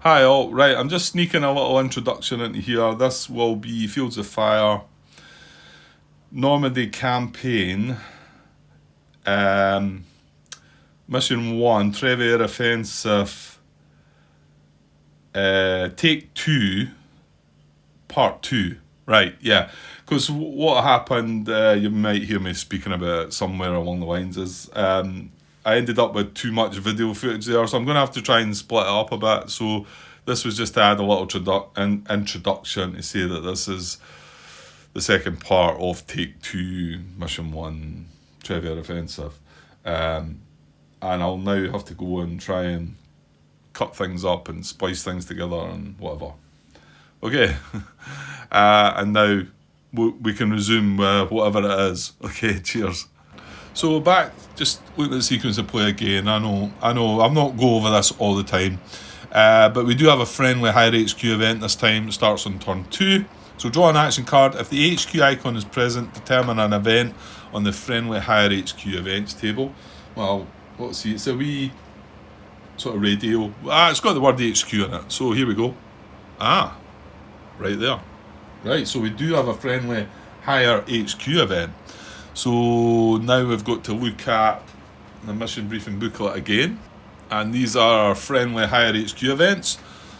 Hi all, right, I'm just sneaking a little introduction into here. This will be Fields of Fire, Normandy campaign, um, mission 1, Trevieres offensive, take 2, part 2. Right, yeah, because what happened, you might hear me speaking about it somewhere along the lines, is I ended up with too much video footage there, so I'm going to have to try and split it up a bit. So this was just to add a little introduction to say that this is the second part of Take 2, Mission 1, Trevieres Offensive. And I'll now have to go and try and cut things up and splice things together and whatever. Okay, and now we can resume whatever it is. Okay, cheers. So back, just looking at the sequence of play again. I know, I'm not go over this all the time, but we do have a friendly higher HQ event this time. It starts on turn 2. So draw an action card. If the HQ icon is present, determine an event on the friendly higher HQ events table. Well, let's see, it's a wee sort of radio. It's got the word HQ in it. So here we go. Right there. Right, so we do have a friendly higher HQ event. So now we've got to look at the mission briefing booklet again. And these are our friendly higher HQ events.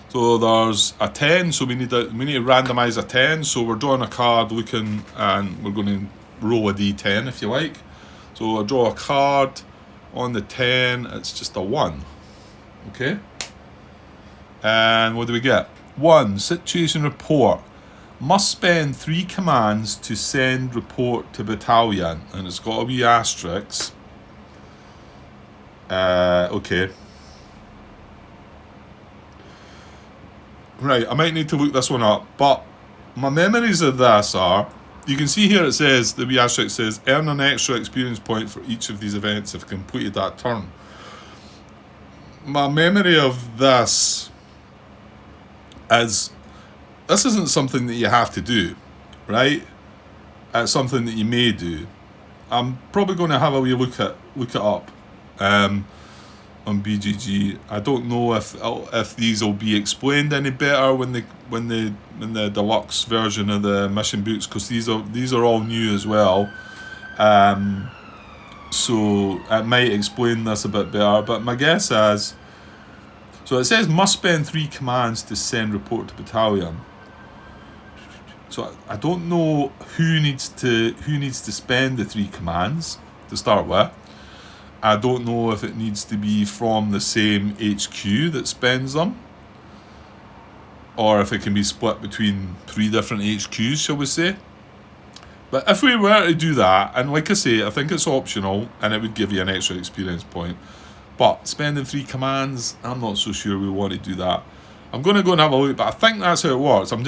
So there's a 10, so we need to randomise a 10. So we're drawing a card, looking, and we're going to roll a d10 if you like. So I draw a card on the 10, it's just a 1. Okay? And what do we get? 1, situation report. Must spend 3 commands to send report to battalion. And it's got a wee asterisk. Okay. Right, I might need to look this one up. But my memories of this are, you can see here it says, the wee asterisk says, earn an extra experience point for each of these events if completed that turn. My memory of this is, this isn't something that you have to do, right? It's something that you may do. I'm probably going to have a wee look it up on BGG. I don't know if these will be explained any better when the deluxe version of the mission books, because these are all new as well. So it might explain this a bit better. But my guess is, so it says must spend 3 commands to send report to battalion. So I don't know who needs to spend the 3 commands to start with. I don't know if it needs to be from the same HQ that spends them, or if it can be split between 3 different HQs, shall we say. But if we were to do that, and like I say, I think it's optional and it would give you an extra experience point. But spending 3 commands, I'm not so sure we want to do that. I'm going to go and have a look, but I think that's how it works. I'm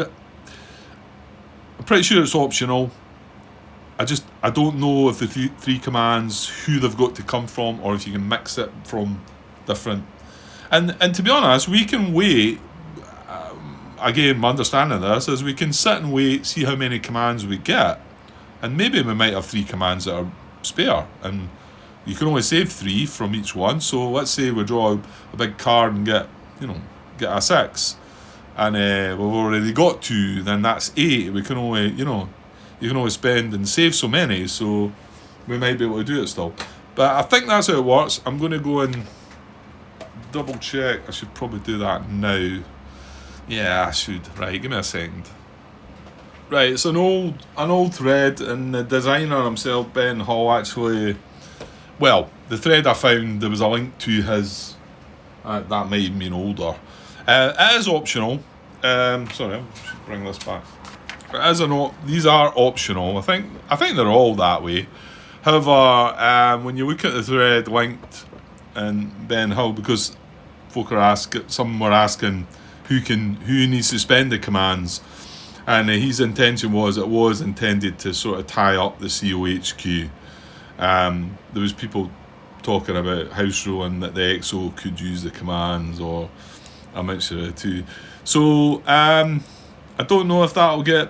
pretty sure it's optional. I don't know if the 3 commands, who they've got to come from, or if you can mix it from different. And to be honest, we can wait. Again, my understanding of this is we can sit and wait, see how many commands we get, and maybe we might have 3 commands that are spare, and you can only save 3 from each one. So let's say we draw a big card and get a 6, and we've already got 2. Then that's 8. We can only you can always spend and save so many, so we might be able to do it still. But I think that's how it works. I'm going to go and double check. I should probably do that now. Yeah, I should. Right, give me a second. Right, it's an old thread, and the designer himself, Ben Hall, actually, well, the thread I found, there was a link to his, that might have been older. It is optional. Sorry, I should bring this back. These are optional. I think they're all that way. However, when you look at the thread linked and Ben Hull, because some were asking who needs to spend the commands, and his intention was it was intended to sort of tie up the COHQ. There was people talking about house ruling that the EXO could use the commands, or a mixture of the two. So I don't know if that'll get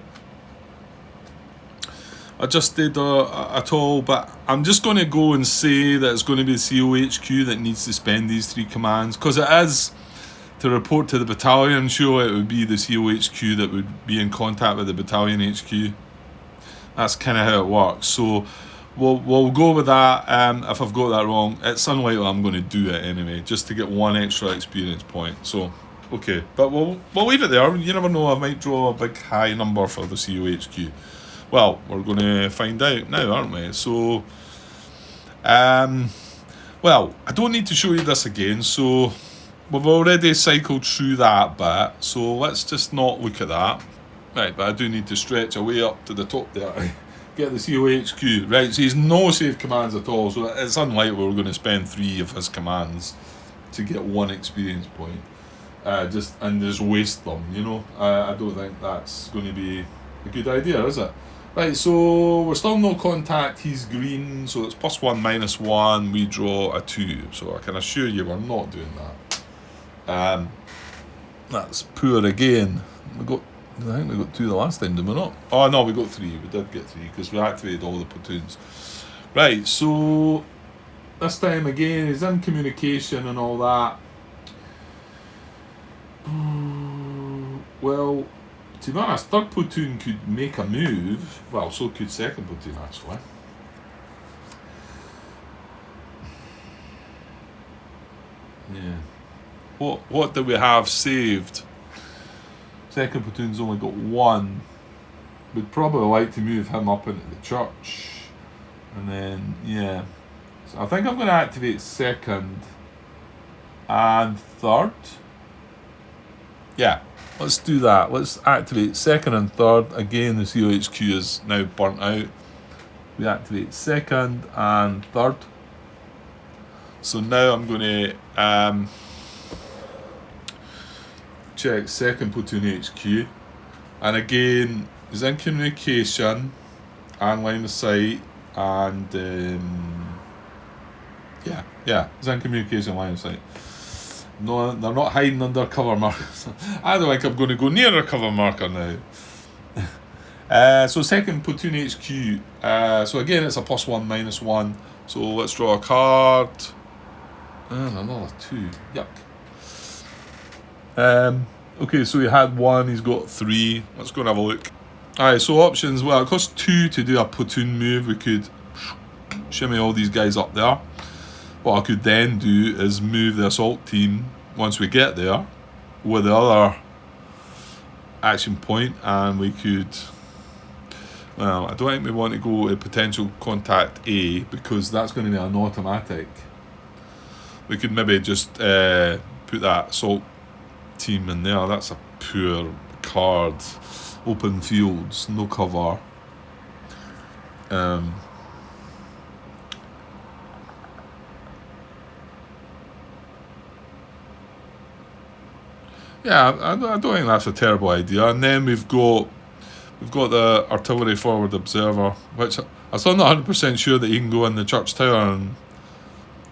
adjusted at all, but I'm just going to go and say that it's going to be the COHQ that needs to spend these 3 commands, because it is, to to report to the battalion show, it would be the COHQ that would be in contact with the battalion HQ. That's kind of how it works. So we'll go with that. If I've got that wrong, it's unlikely I'm going to do it anyway, just to get one extra experience point. So, okay. But we'll leave it there. You never know, I might draw a big high number for the COHQ. Well, we're going to find out now, aren't we? So, well, I don't need to show you this again. So, we've already cycled through that bit. So, let's just not look at that. Right, but I do need to stretch away up to the top there. Get the COHQ. Right, so he's no save commands at all. So, it's unlikely we're going to spend 3 of his commands to get 1 experience point. Just waste them, you know. I don't think that's going to be a good idea, is it? Right, so we're still no contact, he's green, so it's +1, -1, we draw a 2. So I can assure you we're not doing that. That's poor again. I think we got 2 the last time, did we not? Oh no, we got 3, we did get 3, because we activated all the platoons. Right, so this time again, he's in communication and all that. Well, to be honest, 3rd platoon could make a move. Well, so could 2nd platoon, actually. Yeah. What do we have saved? 2nd platoon's only got 1. We'd probably like to move him up into the church. And then, yeah. So I think I'm going to activate 2nd and 3rd. Yeah. Let's do that. Let's activate 2nd and 3rd. Again, the COHQ is now burnt out. We activate 2nd and 3rd. So now I'm going to check 2nd platoon HQ. And again, he's in communication and line of sight. And yeah, he's in communication line of sight. No, they're not hiding under cover markers. I don't think I'm going to go near a cover marker now. So 2nd platoon HQ. So again, it's a +1, -1. So let's draw a card. And another 2. Yuck. Okay, so he had 1. He's got 3. Let's go and have a look. Alright, so options. Well, it costs 2 to do a platoon move. We could shimmy all these guys up there. What I could then do is move the assault team once we get there with the other action point, and we could, well, I don't think we want to go to potential contact A because that's going to be an automatic. We could maybe just put that assault team in there. That's a poor card. Open fields, no cover. Yeah, I don't think that's a terrible idea. And then we've got the artillery forward observer, which I'm still not 100% sure that he can go in the church tower. And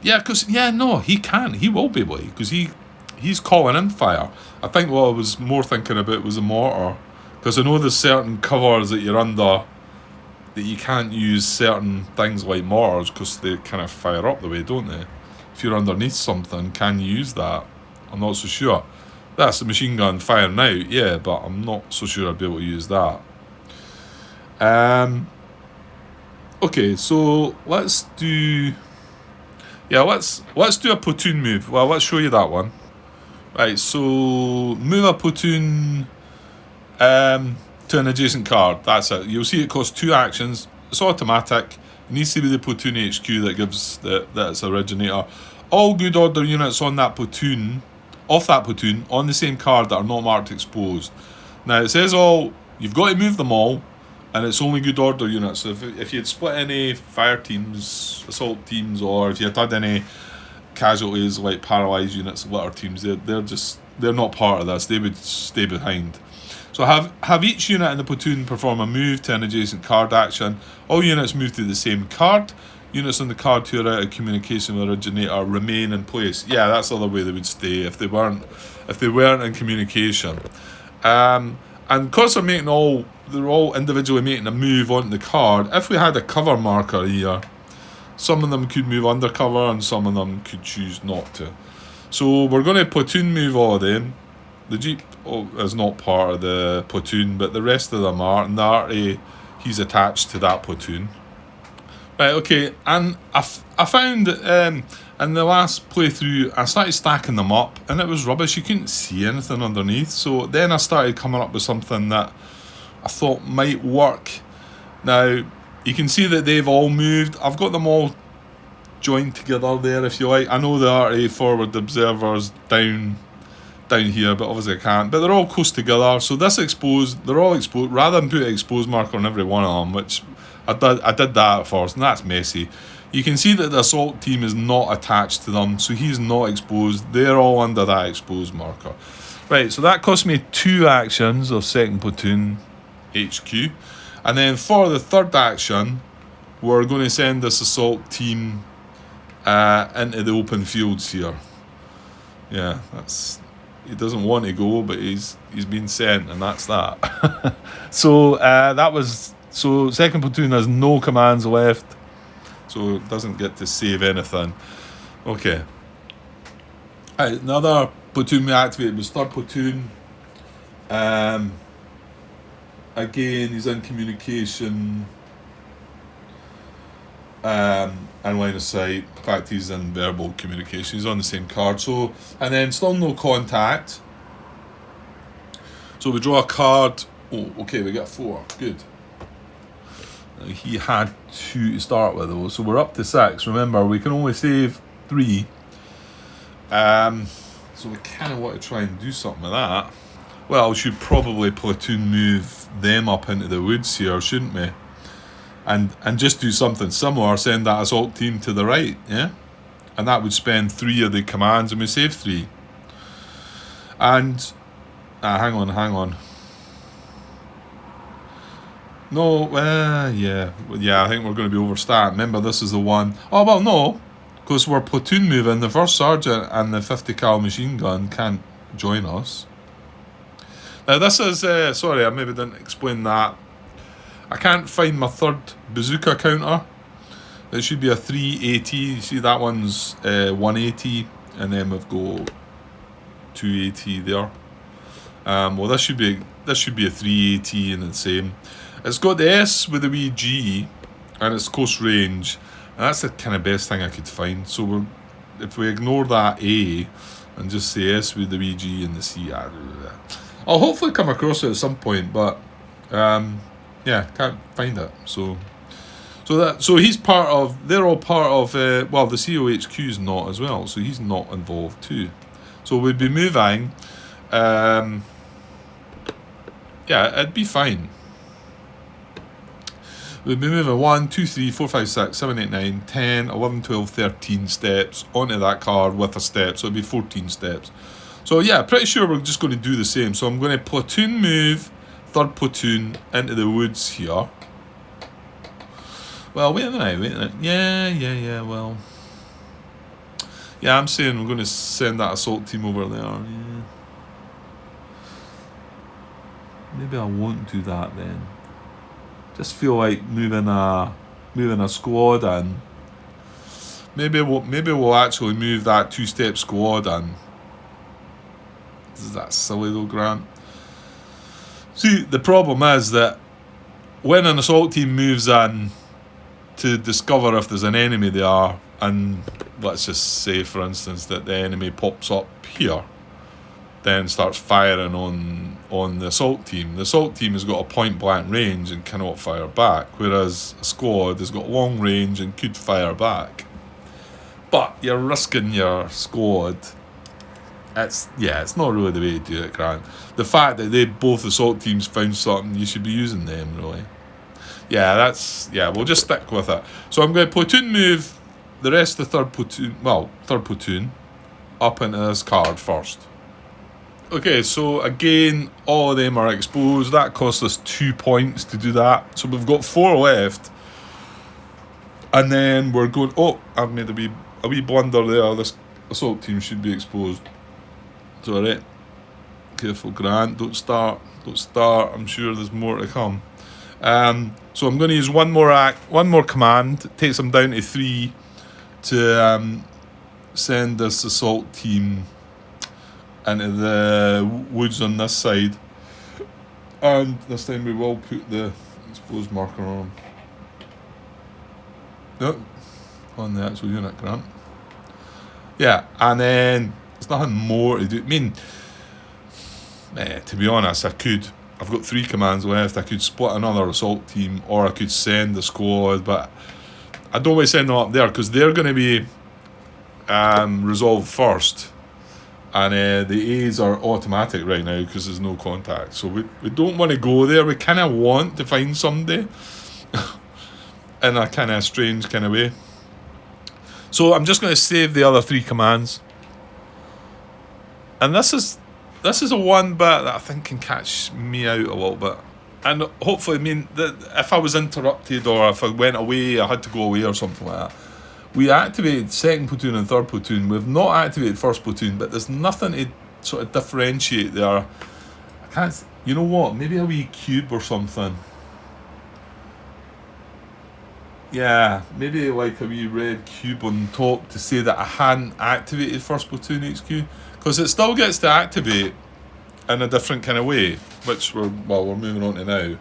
he can. He will be able to, because he's calling in fire. I think what I was more thinking about was a mortar, because I know there's certain covers that you're under that you can't use certain things like mortars because they kind of fire up the way, don't they? If you're underneath something, can you use that? I'm not so sure. That's the machine gun firing out, yeah, but I'm not so sure I'd be able to use that. Okay, so let's do a platoon move. Well, let's show you that one. Right, so move a platoon to an adjacent card. That's it. You'll see it costs 2 actions. It's automatic. It needs to be the platoon HQ that gives that its originator. All good order units on that platoon, off that platoon, on the same card that are not marked exposed. Now it says all. You've got to move them all, and it's only good order units. So if you had split any fire teams, assault teams, or if you had had any casualties like paralysed units, litter teams, they're not part of this. They would stay behind. So have each unit in the platoon perform a move to an adjacent card action. All units move to the same card. Units on the card who are out of communication with originator remain in place. Yeah, that's the other way they would stay if they weren't in communication. And because they're all individually making a move on the card. If we had a cover marker here, some of them could move undercover and some of them could choose not to. So we're going to platoon move all of them. The Jeep is not part of the platoon, but the rest of them are, and the arty, he's attached to that platoon. Right, okay, and I found in the last playthrough, I started stacking them up, and it was rubbish. You couldn't see anything underneath, so then I started coming up with something that I thought might work. Now, you can see that they've all moved. I've got them all joined together there, if you like. I know the arty forward observers down here, but obviously I can't. But they're all close together, so this exposed, they're all exposed, rather than put an exposed marker on every one of them, which I did that at first, and that's messy. You can see that the assault team is not attached to them, so he's not exposed. They're all under that exposed marker. Right, so that cost me 2 actions of 2nd Platoon HQ. And then for the 3rd action, we're going to send this assault team into the open fields here. Yeah, he doesn't want to go, but he's been sent, and that's that. So so 2nd Platoon has no commands left, so it doesn't get to save anything. Okay. Right, another platoon we activated was 3rd Platoon. Again, he's in communication and line of sight. In fact, he's in verbal communication. He's on the same card. So, and then still no contact. So we draw a card. Oh, okay, we got 4. Good. He had 2 to start with, though, so we're up to 6. Remember, we can only save 3. So we kind of want to try and do something with that. Well, we should probably platoon move them up into the woods here, shouldn't we? And just do something similar, send that assault team to the right, yeah? And that would spend 3 of the commands, and we save 3. And, hang on. No, yeah, I think we're going to be overstat. Remember, this is the one. Oh, well, no, because we're platoon moving. The 1st Sergeant and the 50 cal machine gun can't join us. Now, this is, sorry, I maybe didn't explain that. I can't find my 3rd bazooka counter. It should be a 380. You see that one's 180, and then we've got 280 there. Well, this should be a 380 and the same. It's got the S with the wee G, and it's close range, and that's the kind of best thing I could find. So if we ignore that A and just say S with the wee G and the C, I'll hopefully come across it at some point, but yeah, can't find it. So he's part of. They're all part of. Well, the COHQ is not as well, so he's not involved too. So we'd be moving. Yeah, it'd be fine. We'd be moving 1, 2, 3, 4, 5, 6, 7, 8, 9, 10, 11, 12, 13 steps onto that card with a step, so it'd be 14 steps. So yeah, pretty sure we're just going to do the same. So I'm going to platoon move 3rd Platoon into the woods here. Well, wait a minute. Yeah, well. Yeah, I'm saying we're going to send that assault team over there. Yeah. Maybe I won't do that then. Just feel like moving a squad in. Maybe we'll actually move that 2-step squad in. Is that silly though, Grant? See, the problem is that when an assault team moves in to discover if there's an enemy there, and let's just say, for instance, that the enemy pops up here, then starts firing on the assault team. The assault team has got a point-blank range and cannot fire back, whereas a squad has got long range and could fire back. But you're risking your squad. It's not really the way to do it, Grant. The fact that both assault teams found something, you should be using them, really. Yeah, we'll just stick with it. So I'm going to platoon move the rest of the 3rd Platoon up into this card first. Okay, so again, all of them are exposed. That cost us 2 points to do that. So we've got 4 left. And then we're going... Oh, I've made a wee blunder there. This assault team should be exposed. It's alright. Careful, Grant. Don't start. I'm sure there's more to come. So I'm going to use one more command. It takes them down to 3 to send this assault team into the woods on this side. And this time we will put the exposed marker on. Yep, on the actual unit, Grant. Yeah, and then there's nothing more to do. I mean, to be honest, I've got 3 commands left. I could split another assault team, or I could send the squad, but I don't want to send them up there because they're going to be resolved first. And the A's are automatic right now because there's no contact. So we don't want to go there. We kind of want to find somebody in a kind of strange kind of way. So I'm just going to save the other 3 commands. And this is a one bit that I think can catch me out a little bit. And hopefully, I mean, if I was interrupted or if I went away, I had to go away or something like that. We activated 2nd platoon and 3rd platoon. We've not activated 1st platoon, but there's nothing to sort of differentiate there. I can't, you know what, maybe a wee cube or something. Yeah, maybe like a wee red cube on top to say that I hadn't activated 1st platoon HQ. Because it still gets to activate in a different kind of way, which we're moving on to now.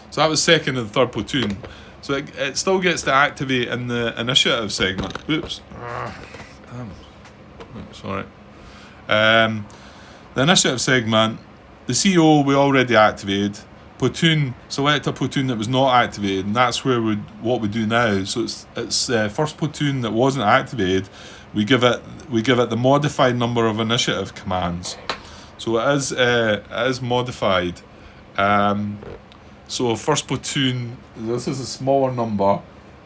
So that was 2nd and 3rd platoon. So it still gets to activate in the initiative segment. Oops. Damn. Sorry. The initiative segment, the CO we already activated. Platoon, select a platoon that was not activated, and that's where what we do now. So it's 1st platoon that wasn't activated. We give it the modified number of initiative commands. So it is modified. So 1st platoon, this is a smaller number.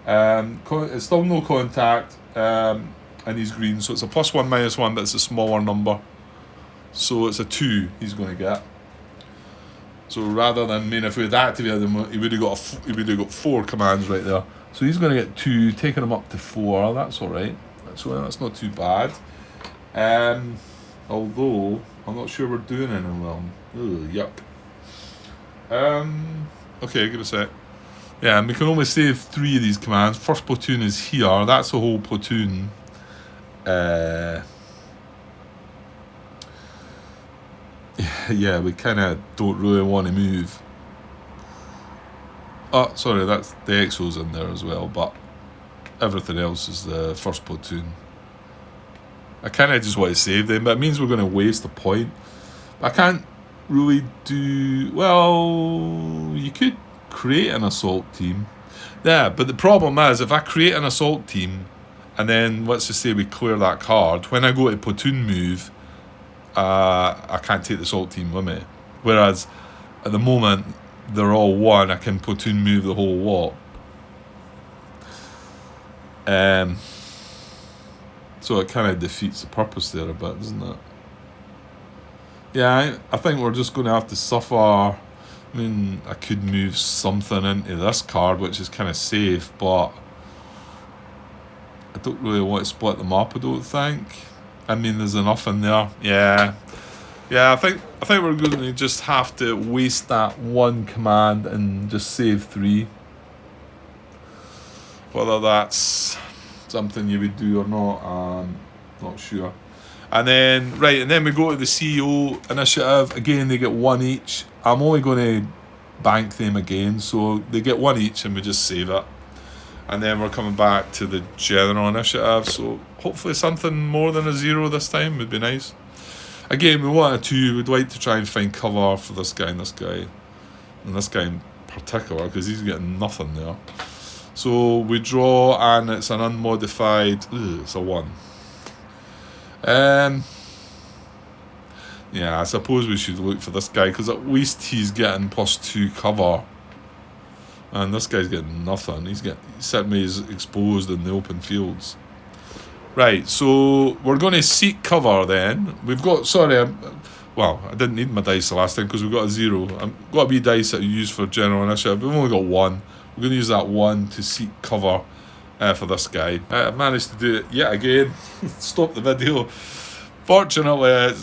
It's still no contact, and he's green. So it's a +1 -1, but it's a smaller number. So it's a 2 he's going to get. So rather than, I mean, if we had activated him, he would have got 4 commands right there. So he's going to get 2, taking him up to 4. That's all right. So that's not too bad. Although I'm not sure we're doing anything wrong. Ugh, yuck. Okay, give a sec. Yeah, and we can only save 3 of these commands. 1st platoon is here. That's the whole platoon. Yeah, we kind of don't really want to move. Oh, sorry, that's the EXO's in there as well, but everything else is the 1st platoon. I kind of just want to save them, but it means we're going to waste a point. I can't really do... Well, you could create an assault team. Yeah, but the problem is, if I create an assault team, and then let's just say we clear that card, when I go to platoon move, I can't take the assault team with me. Whereas, at the moment, they're all one, I can platoon move the whole lot. So it kind of defeats the purpose there a bit, doesn't it? Yeah, I think we're just going to have to suffer. I mean, I could move something into this card, which is kind of safe, but I don't really want to split them up, I don't think. I mean, there's enough in there. Yeah, I think we're going to just have to waste that 1 command and just save 3. Whether that's something you would do or not, I'm not sure. And then we go to the CEO initiative. Again, they get 1 each. I'm only going to bank them again, so they get 1 each and we just save it. And then we're coming back to the general initiative, so hopefully something more than a 0 this time would be nice. Again, we want a 2. We'd like to try and find cover for this guy and this guy. And this guy in particular, because he's getting nothing there. So we draw, and it's an unmodified... it's a 1. Yeah, I suppose we should look for this guy, because at least he's getting +2 cover. And this guy's getting nothing. He's certainly is exposed in the open fields. Right, so we're going to seek cover then. We've got, I didn't need my dice the last time because we've got a 0. I've got a wee dice that I use for general initiative. We've only got 1. We're going to use that 1 to seek cover for this guy. I managed to do it yet again. Stop the video. Fortunately,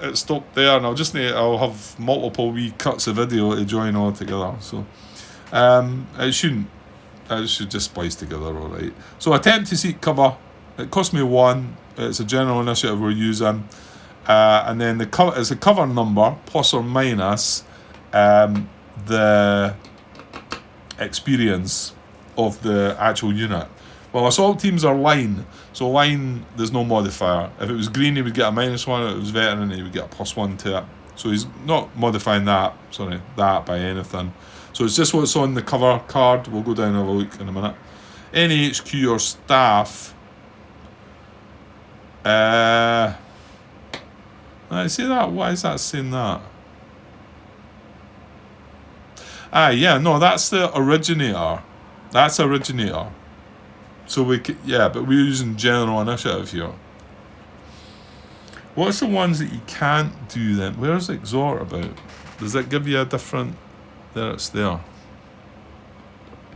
it stopped there, and I'll have multiple wee cuts of video to join all together. So it should just splice together all right. So attempt to seek cover. It cost me 1. It's a general initiative we're using. And then it's a cover number, plus or minus the experience of the actual unit. Well, assault teams are line, so line there's no modifier. If it was green, he would get a -1. If it was veteran, he would get a +1 to it. So he's not modifying that by anything. So it's just what's on the cover card. We'll go down and have a look in a minute. Any HQ or staff. I see that. Why is that saying that? Yeah, no, that's the originator. That's originator. So but we're using general initiative here. What's the ones that you can't do then? Where's exhort about? Does that give you a different? There, it's there.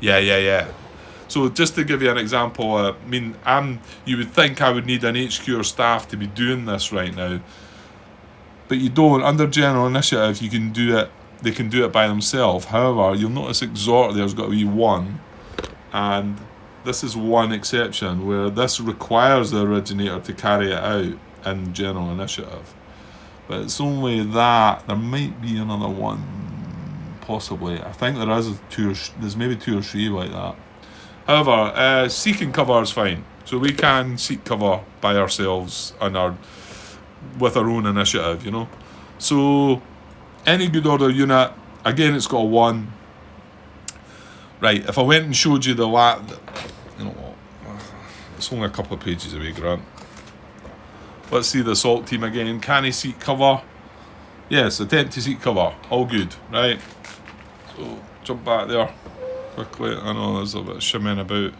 Yeah. So just to give you an example, you would think I would need an HQ or staff to be doing this right now, but you don't. Under general initiative, you can do it. They can do it by themselves. However, you'll notice exhort there's got to be 1, and this is one exception where this requires the originator to carry it out in general initiative. But it's only that. There might be another one, possibly. I think there is there's maybe 2 or 3 like that. However, seeking cover is fine. So we can seek cover by ourselves with our own initiative, you know. So any good order unit, again, it's got a 1. Right, if I went and showed you you know what, it's only a couple of pages away, Grant. Let's see the assault team again. Can he seek cover? Yes, attempt to seek cover. All good, right? So, jump back there quickly. I know there's a bit of shimmying about.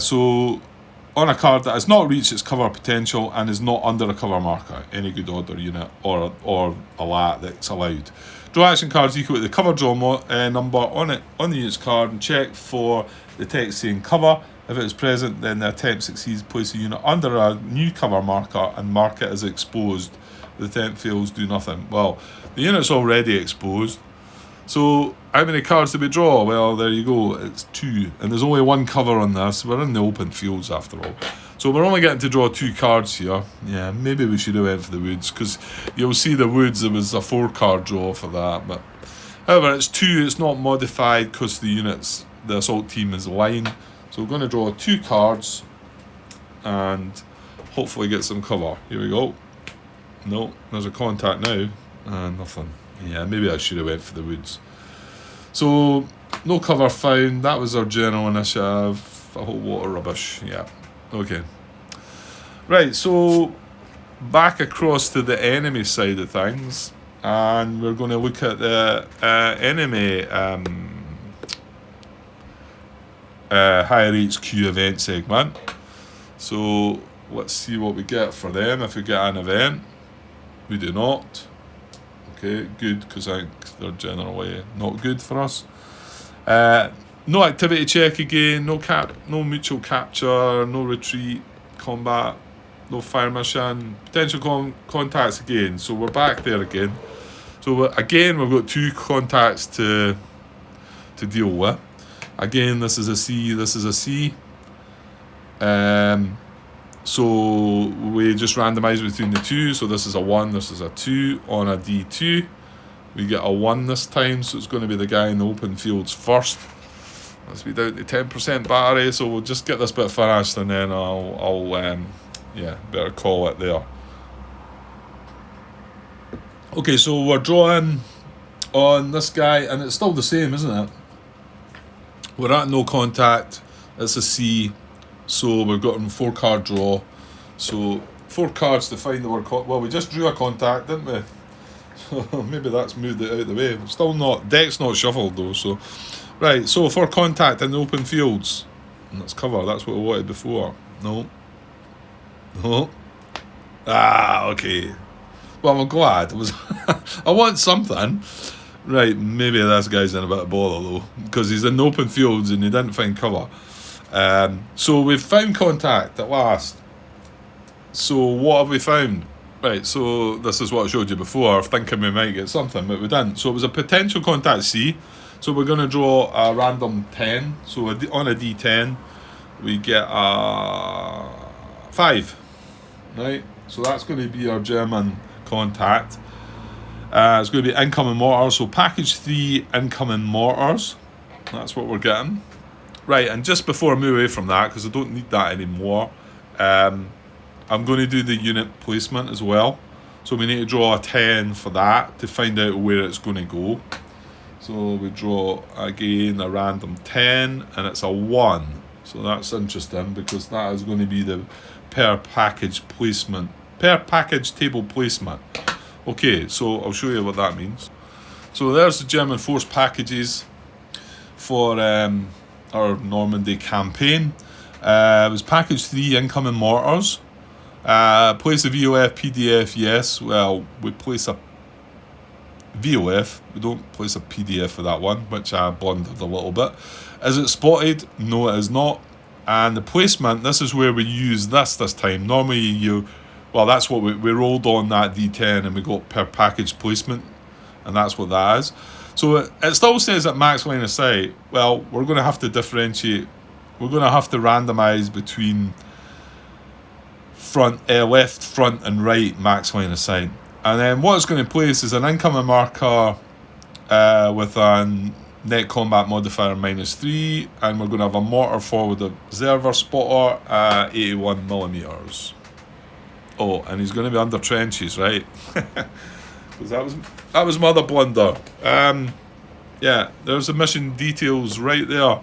So, on a card that has not reached its cover potential and is not under a cover marker, any good order unit or a lat that's allowed. Draw action cards equal to the cover draw number on the unit's card and check for the text saying cover. If it is present, then the attempt succeeds. Place the unit under a new cover marker and mark it as exposed. The attempt fails, do nothing. Well, the unit's already exposed. So how many cards did we draw? Well, there you go. It's 2. And there's only 1 cover on this. We're in the open fields after all. So we're only getting to draw 2 cards here. Yeah, maybe we should have went for the woods, because you'll see the woods, there was a 4-card draw for that. But however, it's 2. It's not modified because the assault team is line. So we're going to draw 2 cards and hopefully get some cover. Here we go. No, there's a contact now. Nothing. Yeah, maybe I should have went for the woods. So, no cover found. That was our general initiative. A whole lot of rubbish. Yeah. Okay. Right, so back across to the enemy side of things. And we're going to look at the enemy higher HQ event segment. So, let's see what we get for them. If we get an event, we do not. Okay, good, because I think they're generally not good for us. No activity check again, no mutual capture, no retreat, combat, no fire mission, potential contacts again. So we're back there again. So again, we've got 2 contacts to deal with. Again, this is a C, this is a C. So we just randomise between the 2. So this is a 1, this is a 2. On a D2, we get a 1 this time, so it's going to be the guy in the open fields first. Let's be down to 10% battery, so we'll just get this bit finished and then I'll better call it there. Okay, so we're drawing on this guy, and it's still the same, isn't it? We're at no contact, it's a C. So we've got a 4-card draw. So 4 cards to find the word well, we just drew a contact, didn't we? So maybe that's moved it out of the way. Still not, deck's not shuffled though. So right, so for contact in the open fields, and that's cover, that's what we wanted before. No. Okay. Well, I'm glad. I want something. Right, maybe this guy's in a bit of bother though, because he's in the open fields and he didn't find cover. So we've found contact at last. So what have we found? Right, so this is what I showed you before, thinking we might get something, but we didn't. So it was a potential contact C. So we're going to draw a random 10. So on a D10, we get a 5. Right? So that's going to be our German contact. It's going to be incoming mortars. So package 3 incoming mortars. That's what we're getting. Right, and just before I move away from that, because I don't need that anymore, I'm going to do the unit placement as well. So we need to draw a 10 for that to find out where it's going to go. So we draw again a random 10, and it's a 1. So that's interesting because that is going to be the per package placement, per package table placement. Okay, so I'll show you what that means. So there's the German force packages for our Normandy campaign. It was package 3 incoming mortars. Place a VOF, PDF, yes. Well, we place a VOF. We don't place a PDF for that one, which I blundered a little bit. Is it spotted? No, it is not. And the placement, this is where we use this time. Normally that's what we rolled on that D10 and we got per package placement, and that's what that is. So it still says at max line of sight. Well, we're going to have to differentiate. We're going to have to randomize between left, front, and right max line of sight. And then what it's going to place is an incoming marker with a net combat modifier -3, and we're going to have a mortar forward observer spotter at 81 millimeters. Oh, and he's going to be under trenches, right? Because that was my other blunder. Yeah, there's the mission details right there.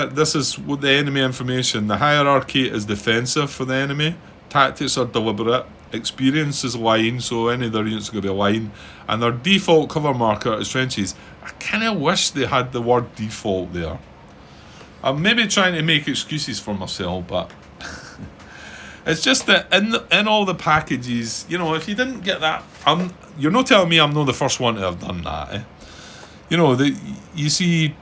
This is what the enemy information. The hierarchy is defensive for the enemy. Tactics are deliberate. Experience is line, so any of their units are going to be a line. And their default cover marker is trenches. I kind of wish they had the word default there. I'm maybe trying to make excuses for myself, but it's just that in all the packages, if you didn't get that, you're not telling me I'm not the first one to have done that. Eh? You see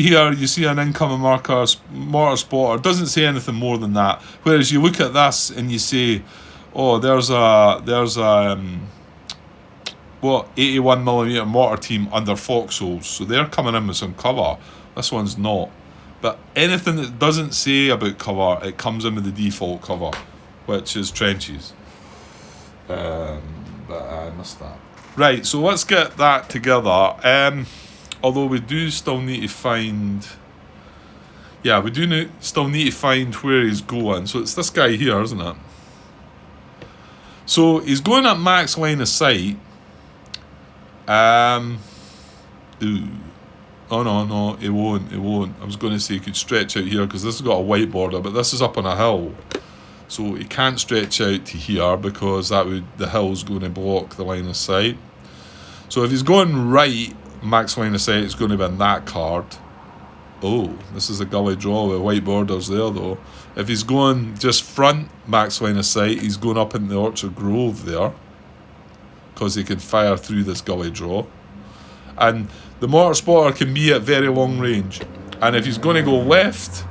here, you see an incoming marker, mortar spotter, doesn't say anything more than that. Whereas you look at this and you say, oh, there's a 81 millimeter mortar team under foxholes, so they're coming in with some cover. This one's not. But anything that doesn't say about cover, it comes in with the default cover, which is trenches. But I missed that. Right, so let's get that together. Although we do still need to find... Yeah, still need to find where he's going. So it's this guy here, isn't it? So he's going at max line of sight. Oh, no, it won't. I was going to say he could stretch out here because this has got a white border, but this is up on a hill. So he can't stretch out to here because the hill's going to block the line of sight. So if he's going right, max line of sight is going to be on that card. Oh, this is a gully draw with white borders there though. If he's going just front max line of sight, he's going up in the Orchard Grove there because he can fire through this gully draw. And the mortar spotter can be at very long range. And if he's going to go left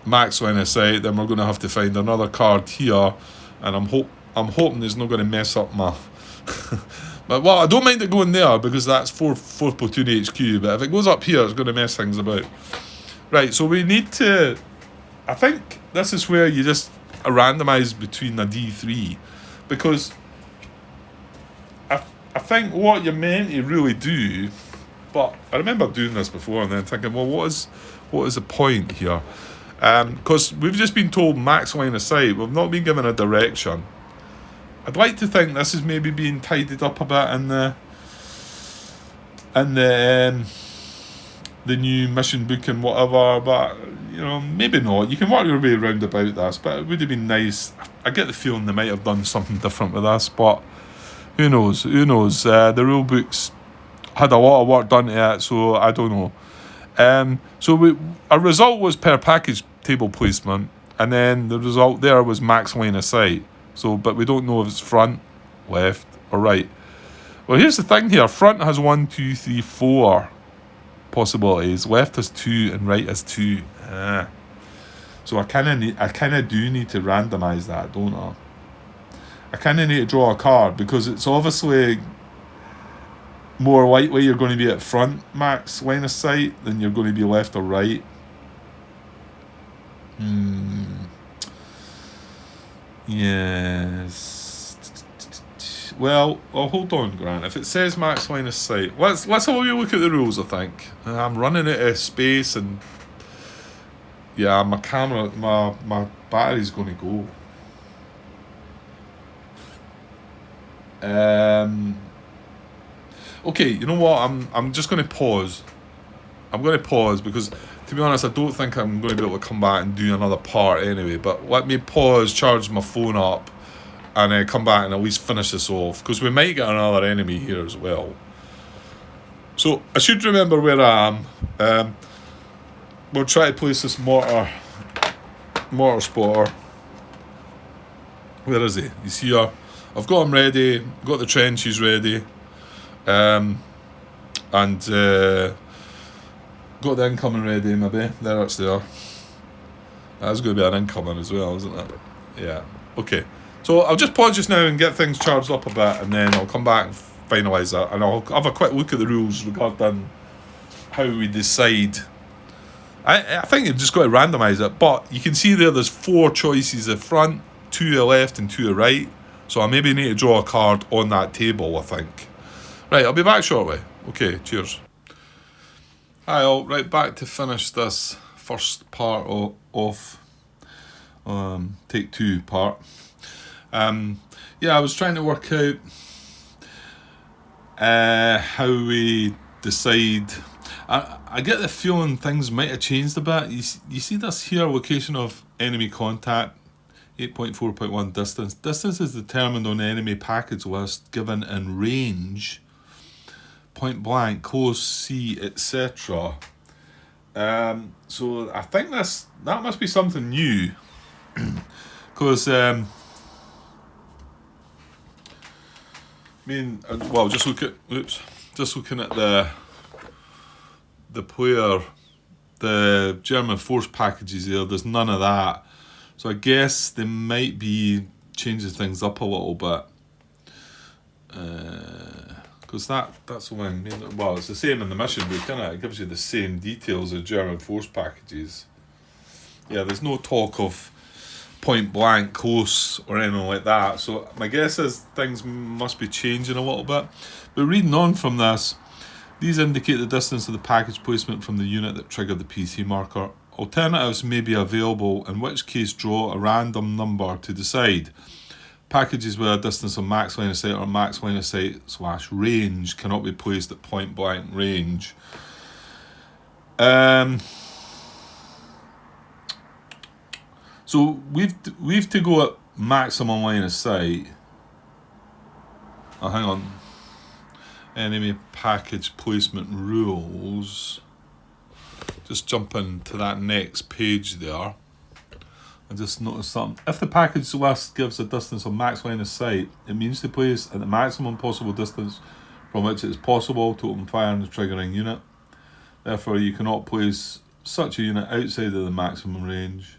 max line of sight, then we're going to have to find another card here. And I'm hoping it's not going to mess up my... But I don't mind it going there because that's 4th platoon HQ. But if it goes up here, it's going to mess things about. Right, so we need to... I think this is where you just randomise between a D3. Because I think what you're meant to really do... But I remember doing this before and then thinking, well, what is the point here? Because we've just been told max line of sight. We've not been given a direction. I'd like to think this is maybe being tidied up a bit in the new mission book and whatever, but maybe not. You can work your way around about this, but it would have been nice. I get the feeling they might have done something different with this, but who knows? The rule books had a lot of work done to it, so I don't know. So our result was per package table placement, and then the result there was max line of sight. So, but we don't know if it's front, left, or right. Well, here's the thing here. Front has 1, 2, 3, 4 possibilities. Left has 2, and right has 2. So I kind of do need to randomise that, don't I? I kind of need to draw a card because it's obviously more likely you're going to be at front max line of sight than you're going to be left or right. Yes. Well, hold on, Grant. If it says max line of sight, let's have a wee look at the rules. I think I'm running out of space, and yeah, my camera, my battery's going to go. Okay, you know what? I'm just going to pause. I'm going to pause because, to be honest, I don't think I'm going to be able to come back and do another part anyway. But let me pause, charge my phone up, and come back and at least finish this off, because we might get another enemy here as well. So I should remember where I am. We'll try to place this mortar spotter. Where is he? He's here. I've got him ready. Got the trenches ready. And got the incoming ready, maybe. There it's there. That's going to be an incoming as well, isn't it? Yeah. Okay. So I'll just pause just now and get things charged up a bit, and then I'll come back and finalise that, and I'll have a quick look at the rules regarding how we decide. I think you've just got to randomise it, but you can see there's 4 choices at front, 2 to the left and 2 to the right. So I maybe need to draw a card on that table, I think. Right, I'll be back shortly. Okay, cheers. Hi all, right, back to finish this first part of take 2 part. Yeah, I was trying to work out how we decide. I get the feeling things might have changed a bit. You see this here, location of enemy contact, 8.4.1 distance. Distance is determined on the enemy package list given in range, point blank, close, see, etc. So I think that must be something new, because just looking at the player, the German force packages there's none of that. So I guess they might be changing things up a little bit. Because that's when, it's the same in the mission book, isn't it? It gives you the same details of German force packages. Yeah, there's no talk of point blank, close, or anything like that. So my guess is things must be changing a little bit. But reading on from this, these indicate the distance of the package placement from the unit that triggered the PC marker. Alternatives may be available, in which case draw a random number to decide. Packages with a distance of max line of sight or max line of sight / range cannot be placed at point blank range. So we've to go at maximum line of sight. Oh, hang on. Enemy package placement rules. Just jumping to that next page there. I just noticed something. If the package list gives a distance of max line of sight, it means to place at the maximum possible distance from which it is possible to open fire on the triggering unit. Therefore, you cannot place such a unit outside of the maximum range.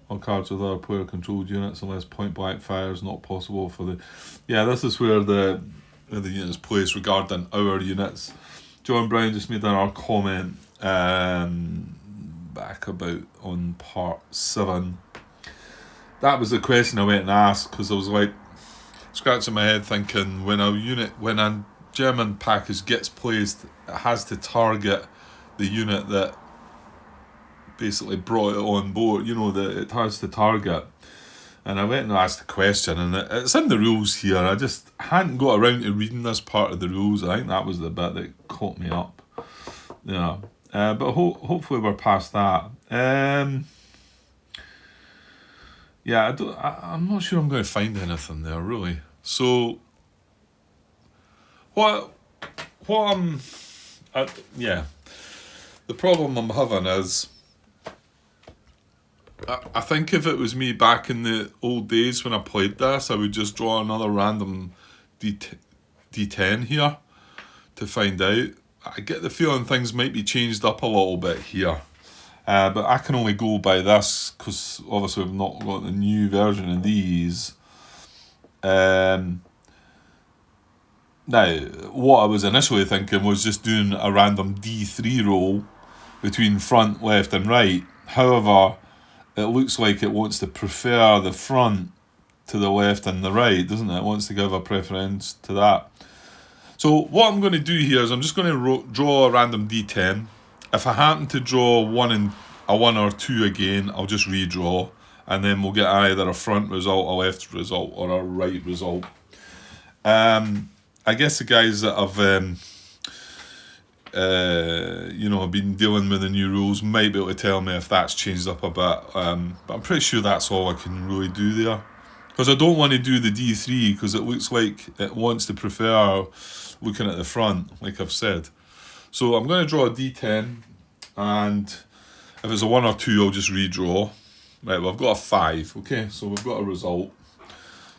All cards with other player controlled units unless point blank fire is not possible for the... Yeah, this is where the unit is placed regarding our units. John Brown just made another comment back about on part 7. That was the question I went and asked, because I was like scratching my head thinking, when a German package gets placed, it has to target the unit that basically brought it on board, that it has to target. And I went and asked the question, and it's in the rules here. I just hadn't got around to reading this part of the rules. I think that was the bit that caught me up. Yeah. But hopefully we're past that. Yeah, I'm not sure I'm going to find anything there, really. So, the problem I'm having is, I think if it was me back in the old days when I played this, I would just draw another random D10 here to find out. I get the feeling things might be changed up a little bit here. But I can only go by this because obviously we've not got the new version of these. Now, what I was initially thinking was just doing a random D3 roll between front, left and right. However, it looks like it wants to prefer the front to the left and the right, doesn't it? It wants to give a preference to that. So what I'm going to do here is I'm just going to draw a random D10. If I happen to draw a 1 or 2 again, I'll just redraw, and then we'll get either a front result, a left result, or a right result. I guess the guys that have been dealing with the new rules might be able to tell me if that's changed up a bit. But I'm pretty sure that's all I can really do there. Because I don't want to do the D3 because it looks like it wants to prefer looking at the front, like I've said. So I'm going to draw a D10, and if it's a 1 or 2, I'll just redraw. Right, well, I've got a 5, okay? So we've got a result.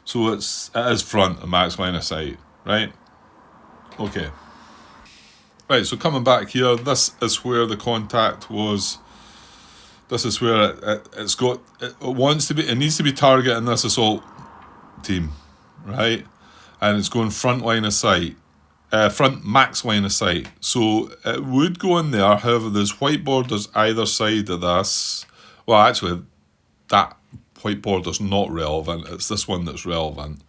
So it is front and max line of sight, right? Okay. Right, so coming back here, this is where the contact was. This is where it needs to be targeting this assault team, right? And it's going front line of sight, front max line of sight. So it would go in there. However, there's white borders either side of this. Well, actually, that white border's not relevant. It's this one that's relevant.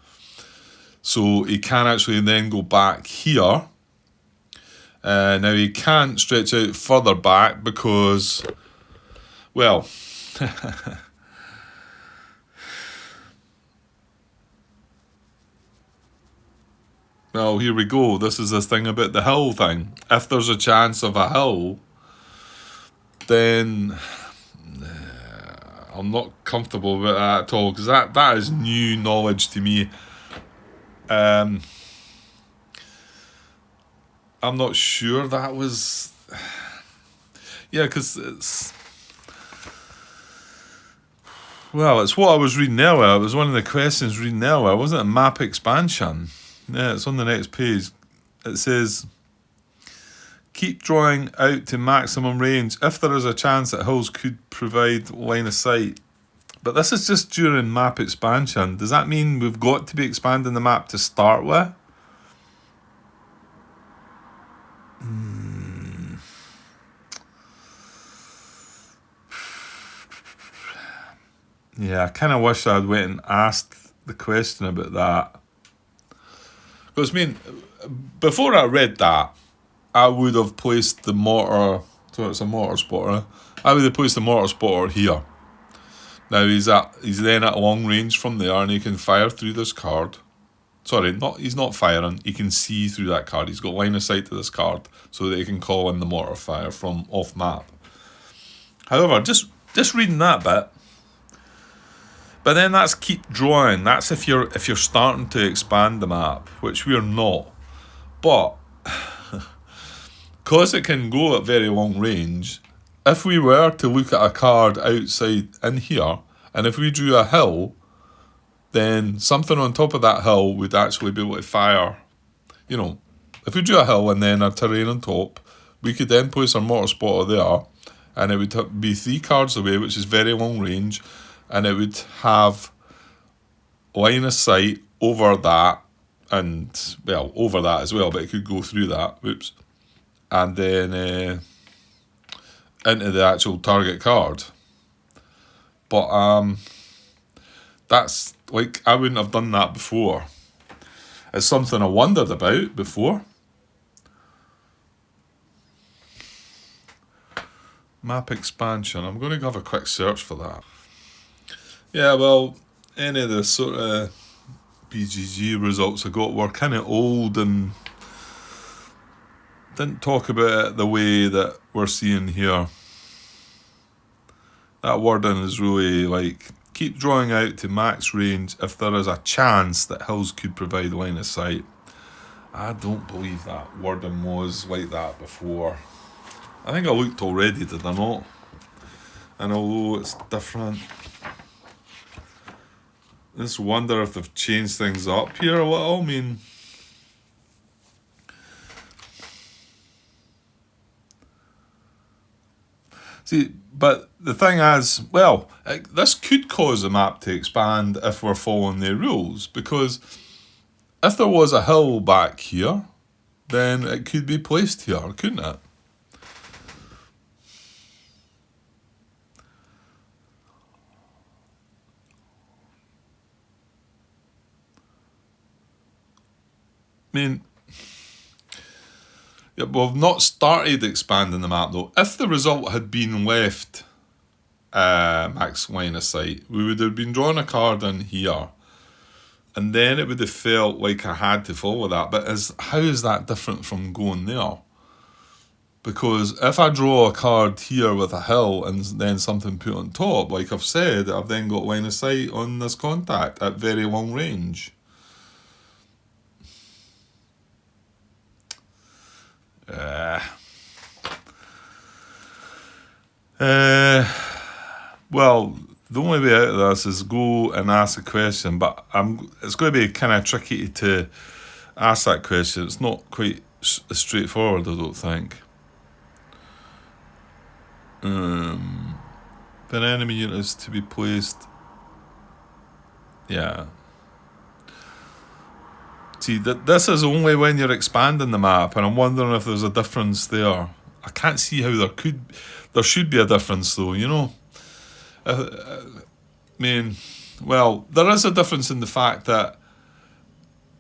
So he can actually then go back here. Now he can't stretch out further back because, well, well, here we go. This is this thing about the hill thing. If there's a chance of a hill, then I'm not comfortable with that at all, because that is new knowledge to me. I'm not sure that was... Yeah, because it's... Well, it's what I was reading earlier. It was one of the questions reading earlier. Wasn't it map expansion? Yeah, it's on the next page. It says, keep drawing out to maximum range if there is a chance that hills could provide line of sight. But this is just during map expansion. Does that mean we've got to be expanding the map to start with? Yeah, I kind of wish I'd went and asked the question about that. Because, I mean, before I read that, I would have placed the mortar... So it's a mortar spotter. I would have placed the mortar spotter here. Now he's then at long range from there, and he can fire through this card. Sorry, he's not firing. He can see through that card. He's got line of sight to this card, so that he can call in the mortar fire from off map. However, just reading that bit. But then that's keep drawing. That's if you're starting to expand the map, which we're not. But because it can go at very long range, if we were to look at a card outside in here, and if we drew a hill, then something on top of that hill would actually be able to fire. You know, if we drew a hill and then a terrain on top, we could then place our mortar spotter there, and it would be 3 cards away, which is very long range, and it would have line of sight over that, and, well, over that as well, but it could go through that, whoops, and then into the actual target card. But that's, like, I wouldn't have done that before. It's something I wondered about before. Map expansion. I'm going to have a quick search for that. Yeah, well, any of the sort of BGG results I got were kind of old and didn't talk about it the way that we're seeing here. That wording is really like, keep drawing out to max range if there is a chance that hills could provide line of sight. I don't believe that wording was like that before. I think I looked already, did I not? And although it's different, I just wonder if they've changed things up here a little. I mean, see, but the thing is, well, this could cause the map to expand if we're following their rules, because if there was a hill back here, then it could be placed here, couldn't it? I mean, yeah, we've not started expanding the map though. If the result had been left max line of sight, we would have been drawing a card in here, and then it would have felt like I had to follow that. But how is that different from going there? Because if I draw a card here with a hill and then something put on top, like I've said, I've then got line of sight on this contact at very long range. Well, the only way out of this is go and ask a question, but it's going to be kind of tricky to ask that question. It's not quite straightforward, I don't think. If an enemy unit is to be placed, yeah. See, this is only when you're expanding the map, and I'm wondering if there's a difference there. I can't see how there should be a difference though, you know. I mean, well, there is a difference in the fact that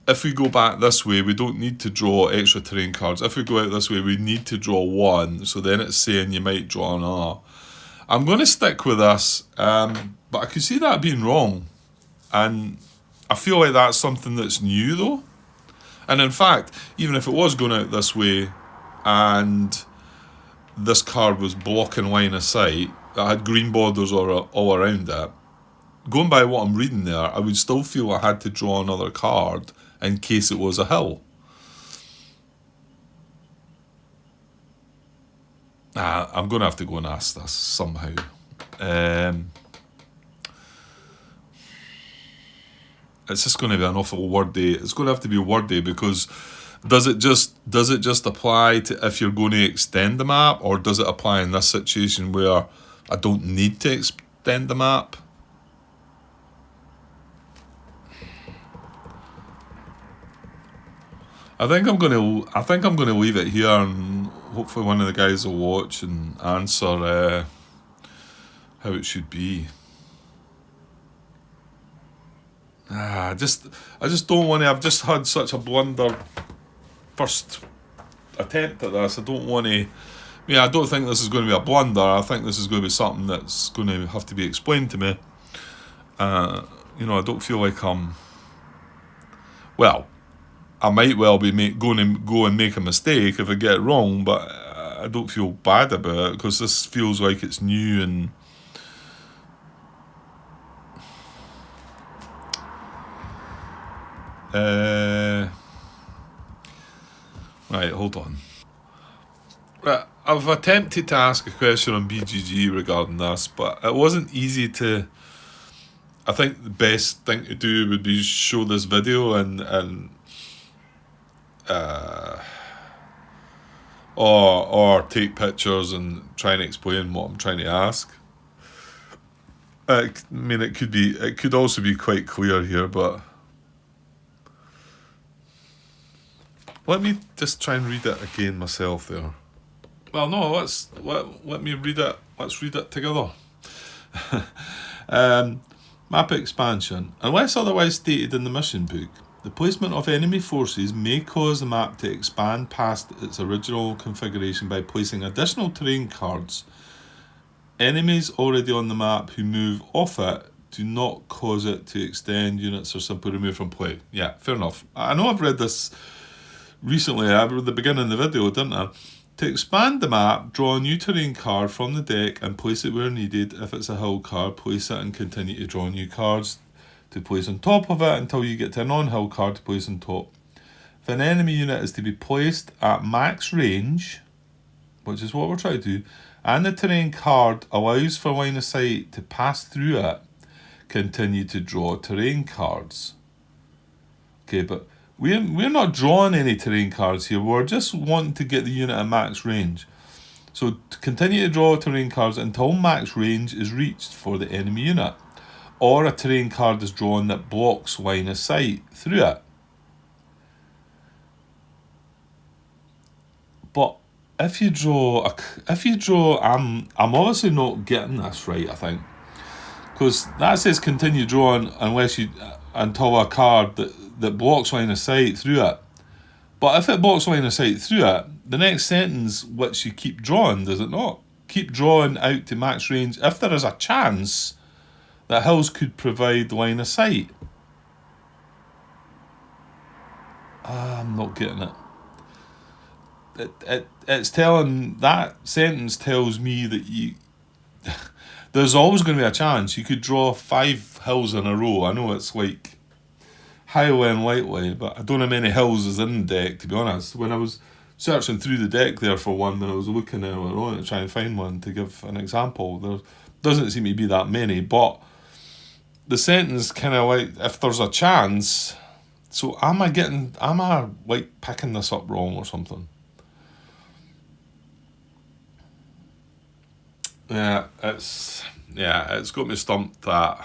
if we go back this way, we don't need to draw extra terrain cards. If we go out this way, we need to draw one. So then it's saying you might draw another. I'm going to stick with this, but I could see that being wrong. And I feel like that's something that's new though. And in fact, even if it was going out this way and this card was blocking line of sight, that had green borders all around it, going by what I'm reading there, I would still feel I had to draw another card in case it was a hill. I'm going to have to go and ask this somehow. It's just going to be an awful wordy. It's going to have to be wordy because does it just apply to if you're going to extend the map, or does it apply in this situation where I don't need to extend the map? I think I'm going to leave it here, and hopefully one of the guys will watch and answer how it should be. I just don't want to. I've just had such a blunder first attempt at this. I don't want to. I don't think this is going to be a blunder. I think this is going to be something that's going to have to be explained to me. I don't feel like well, I might well be go and make a mistake if I get it wrong, but I don't feel bad about it because this feels like it's new and. Right, hold on. Right, I've attempted to ask a question on BGG regarding this, but it wasn't easy to. I think the best thing to do would be show this video or take pictures and try and explain what I'm trying to ask. It could also be quite clear here, but let me just try and read it again myself there. Well, no, let me read it. Let's read it together. Map expansion. Unless otherwise stated in the mission book, the placement of enemy forces may cause the map to expand past its original configuration by placing additional terrain cards. Enemies already on the map who move off it do not cause it to extend. Units are simply removed from play. Yeah, fair enough. I know I've read this recently. I read the beginning of the video, didn't I? To expand the map, draw a new terrain card from the deck and place it where needed. If it's a hill card, place it and continue to draw new cards to place on top of it until you get to a non-hill card to place on top. If an enemy unit is to be placed at max range, which is what we're trying to do, and the terrain card allows for line of sight to pass through it, continue to draw terrain cards. Okay, but we're not drawing any terrain cards here. We're just wanting to get the unit at max range. So to continue to draw terrain cards until max range is reached for the enemy unit, or a terrain card is drawn that blocks line of sight through it. But if you draw, I'm obviously not getting this right, I think, because that says continue drawing until a card that blocks line of sight through it But if it blocks line of sight through it, the next sentence, which you keep drawing, does it not? Keep drawing out to max range if there is a chance that hills could provide line of sight. I'm not getting it. It's telling, that sentence tells me that there's always going to be a chance. You could draw 5 hills in a row. I know it's like highly unlikely, but I don't know how many hills is in the deck, to be honest. When I was searching through the deck there for one, when I was looking earlier on to try and find one to give an example, there doesn't seem to be that many, but the sentence kind of like, if there's a chance, so am I like picking this up wrong or something? Yeah, it's got me stumped that.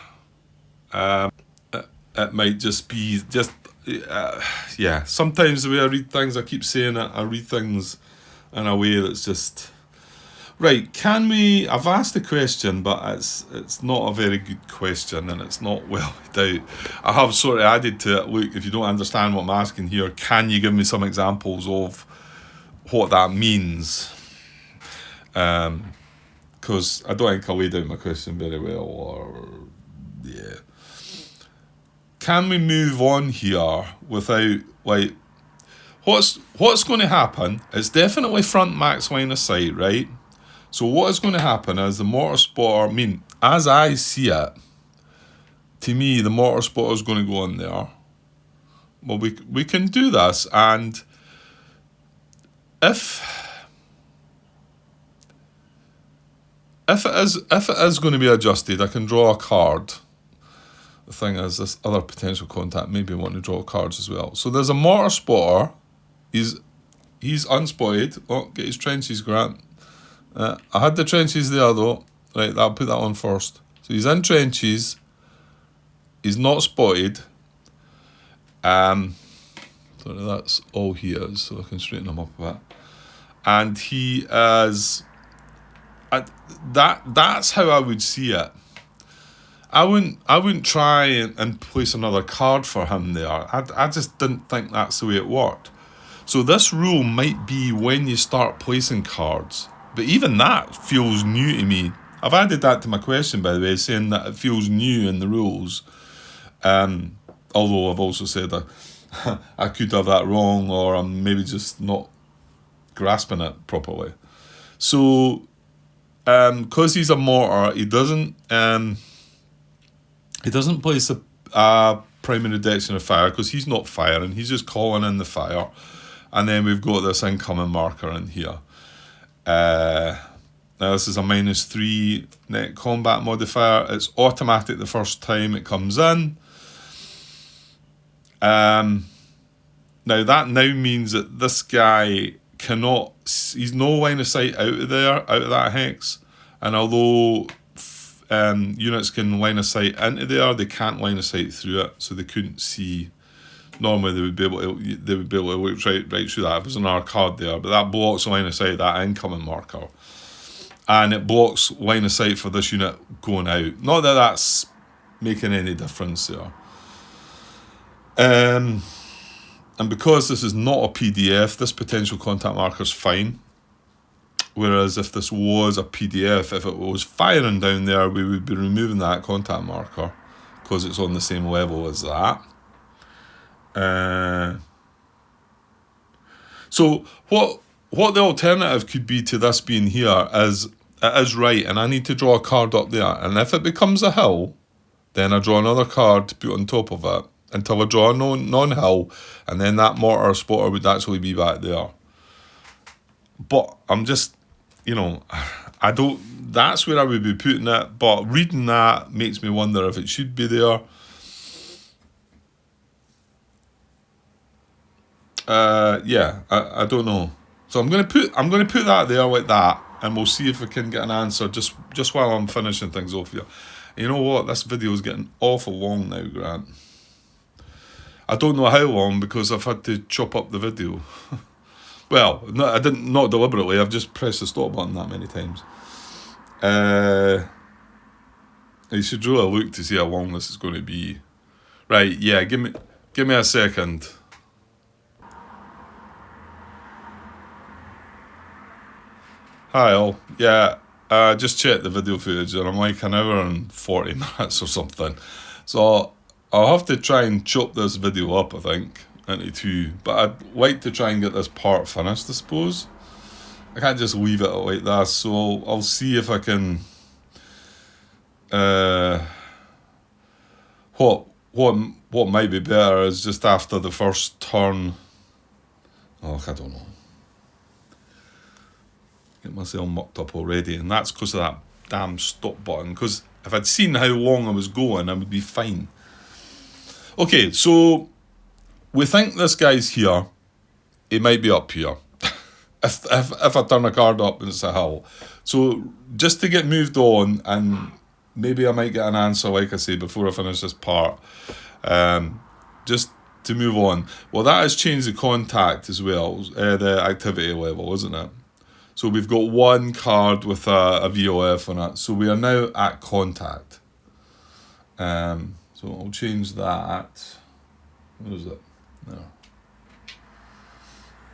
It might just be sometimes the way I read things, I keep saying it, I read things in a way that's just right. I've asked the question, but it's not a very good question, and it's not well laid out. I have sort of added to it, look, if you don't understand what I'm asking here, can you give me some examples of what that means? Because I don't think I laid out my question very well, Can we move on here without, like, what's going to happen? It's definitely front max line of sight, right? So what is going to happen is the mortar spotter, as I see it, to me, the mortar spotter is going to go in there. Well, we can do this, and if it is going to be adjusted, I can draw a card. The thing is, this other potential contact maybe want to draw cards as well. So there's a mortar spotter. He's unspotted. Oh, get his trenches, Grant. I had the trenches there though. Right, I'll put that on first. So he's in trenches. He's not spotted. So that's all he is. So I can straighten him up a bit. And he is. That's how I would see it. I wouldn't try and place another card for him there. I just didn't think that's the way it worked. So this rule might be when you start placing cards. But even that feels new to me. I've added that to my question, by the way, saying that it feels new in the rules. Although I've also said I could have that wrong, or I'm maybe just not grasping it properly. So, because he's a mortar, he doesn't place a primary direction of fire because he's not firing. He's just calling in the fire. And then we've got this incoming marker in here. Now this is a -3 net combat modifier. It's automatic the first time it comes in. Now that now means that this guy he's no line of sight out of that hex. And although units can line of sight into there, they can't line of sight through it, so they couldn't see. Normally they would be able to look right through that if there's another card there, but that blocks line of sight, that incoming marker, and it blocks line of sight for this unit going out. Not that that's making any difference there. And because this is not a PDF, this potential contact marker is fine. Whereas if this was a PDF, if it was firing down there, we would be removing that contact marker because it's on the same level as that. So what the alternative could be to this being here is, it is right, and I need to draw a card up there. And if it becomes a hill, then I draw another card to put on top of it until I draw a non-hill, and then that mortar spotter would actually be back there. But I'm just, that's where I would be putting it, but reading that makes me wonder if it should be there. I don't know. So I'm gonna put that there like that, and we'll see if we can get an answer just while I'm finishing things off here. You know what? This video is getting awful long now, Grant. I don't know how long because I've had to chop up the video. Well, no, I didn't, not deliberately. I've just pressed the stop button that many times. You should really look to see how long this is going to be. Right, yeah, give me a second. Hi all. Yeah, just checked the video footage and I'm like an hour and 40 minutes or something. So I'll have to try and chop this video up, I think, into two. But I'd like to try and get this part finished, I suppose. I can't just leave it like that, so I'll see if I can... What might be better is just after the first turn... Oh, I don't know. Get myself mucked up already, and that's because of that damn stop button, because if I'd seen how long I was going, I would be fine. Okay, so we think this guy's here. He might be up here. if I turn a card up and it's a hill. So just to get moved on, and maybe I might get an answer, like I say, before I finish this part. Just to move on. Well, that has changed the contact as well, the activity level, isn't it? So we've got one card with a VOF on it. So we are now at contact. So I'll change that. What is it? No.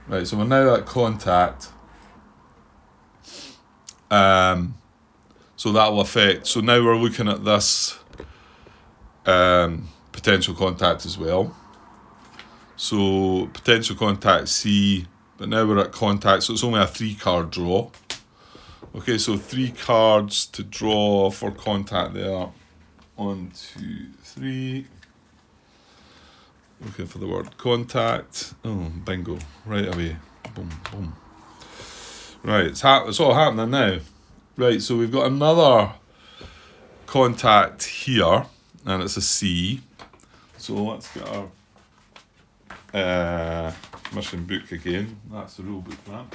Right, so we're now at contact. So that will affect. So now we're looking at this potential contact as well. So potential contact C. But now we're at contact, so it's only a 3-card draw. Okay, so 3 cards to draw for contact there. 1, 2, 3. Looking for the word contact. Oh, bingo. Right away. Boom, boom. Right, it's all happening now. Right, so we've got another contact here, and it's a C. So let's get our... mission book again. That's the rule book, that.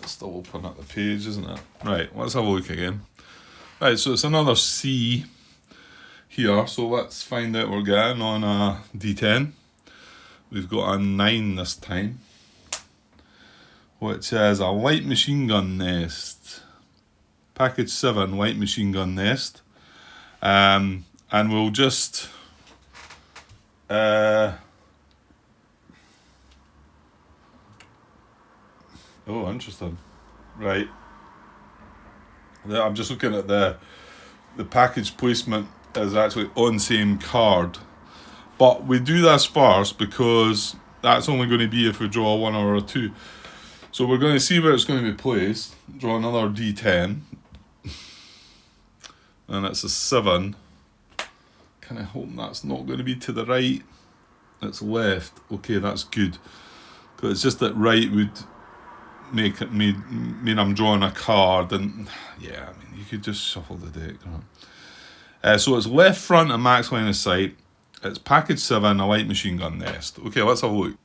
It's still open at the page, isn't it? Right, let's have a look again. Right, so it's another C here. So let's find out what we're getting on a D10. We've got a 9 this time, which is a light machine gun nest. Package 7, light machine gun nest. And we'll just... Oh, interesting. Right. I'm just looking at the package placement is actually on same card. But we do this first because that's only going to be if we draw a 1 or a 2. So we're going to see where it's going to be placed. Draw another D10. And it's a 7. Kind of hope that's not going to be to the right. It's left. Okay, that's good. Because it's just that right would... make it mean I'm drawing a card, and yeah, I mean you could just shuffle the deck. Right? So it's left front and max line of sight. It's package 7, a light machine gun nest. Okay, let's have a look.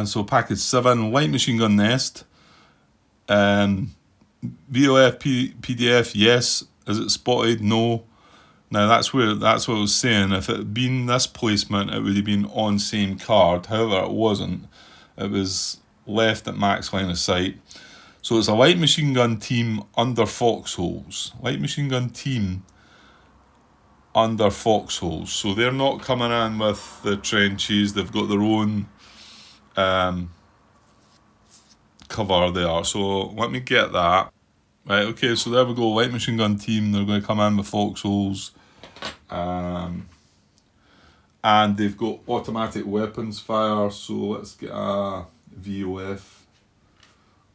So package 7, light machine gun nest. VOF PDF, yes. Is it spotted? No. Now that's what I was saying. If it had been this placement, it would have been on same card. However, it wasn't. It was left at max line of sight. So it's a light machine gun team under foxholes. Light machine gun team under foxholes. So they're not coming in with the trenches. They've got their own cover there. So let me get that. Right, okay, so there we go. Light machine gun team. They're going to come in with foxholes. And they've got automatic weapons fire, so let's get a VOF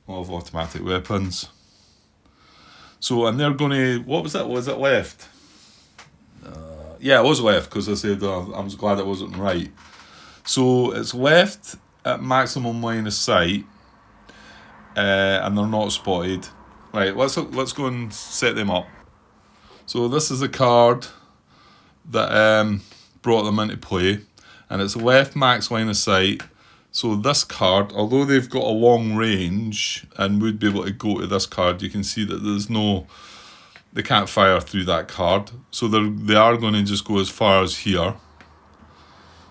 of automatic weapons. So, and they're going to, what was it? Was it left? Yeah, it was left, because I said I was glad it wasn't right. So it's left at maximum line of sight, and they're not spotted. Right, let's go and set them up. So this is a card that brought them into play, and it's left max line of sight. So this card, although they've got a long range and would be able to go to this card, you can see that they can't fire through that card. So they are going to just go as far as here.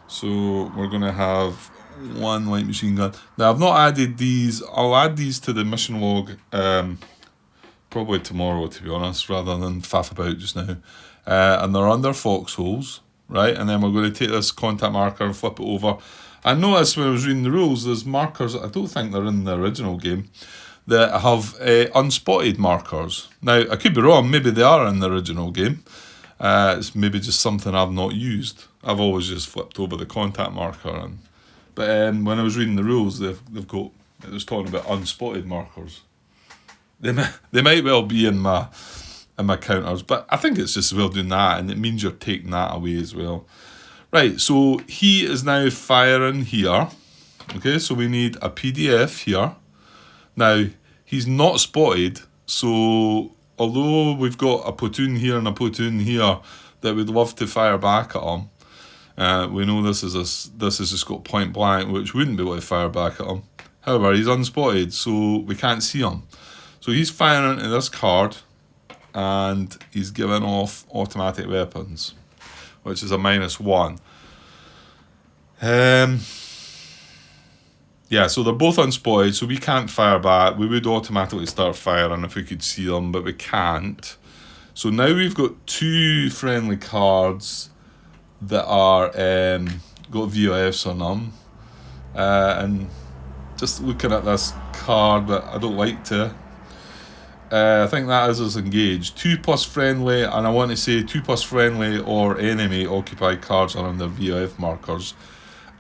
So we're going to have one light machine gun. Now I've not added these. I'll add these to the mission log probably tomorrow, to be honest, rather than faff about just now. And they're under foxholes. Right, and then we're going to take this contact marker and flip it over. I noticed when I was reading the rules, there's markers, I don't think they're in the original game, that have unspotted markers. Now, I could be wrong, maybe they are in the original game. It's maybe just something I've not used. I've always just flipped over the contact marker. But when I was reading the rules, they've got, it was talking about unspotted markers. They might well be in my counters, but I think it's just as well doing that, and it means you're taking that away as well. Right, so he is now firing here. Okay, so we need a PDF here. Now, he's not spotted, so although we've got a platoon here and a platoon here that would love to fire back at him, we know this is just got point blank, which wouldn't be able to fire back at him. However, he's unspotted, so we can't see him. So he's firing into this card, and he's giving off automatic weapons, which is a -1. Yeah, so they're both unspotted, so we can't fire back. We would automatically start firing if we could see them, but we can't. So now we've got 2 friendly cards that are got VOFs on them. And just looking at this card, but I don't like to. I think that is us engaged. 2+ friendly, and I want to say 2+ friendly or enemy occupied cards are on their VOF markers.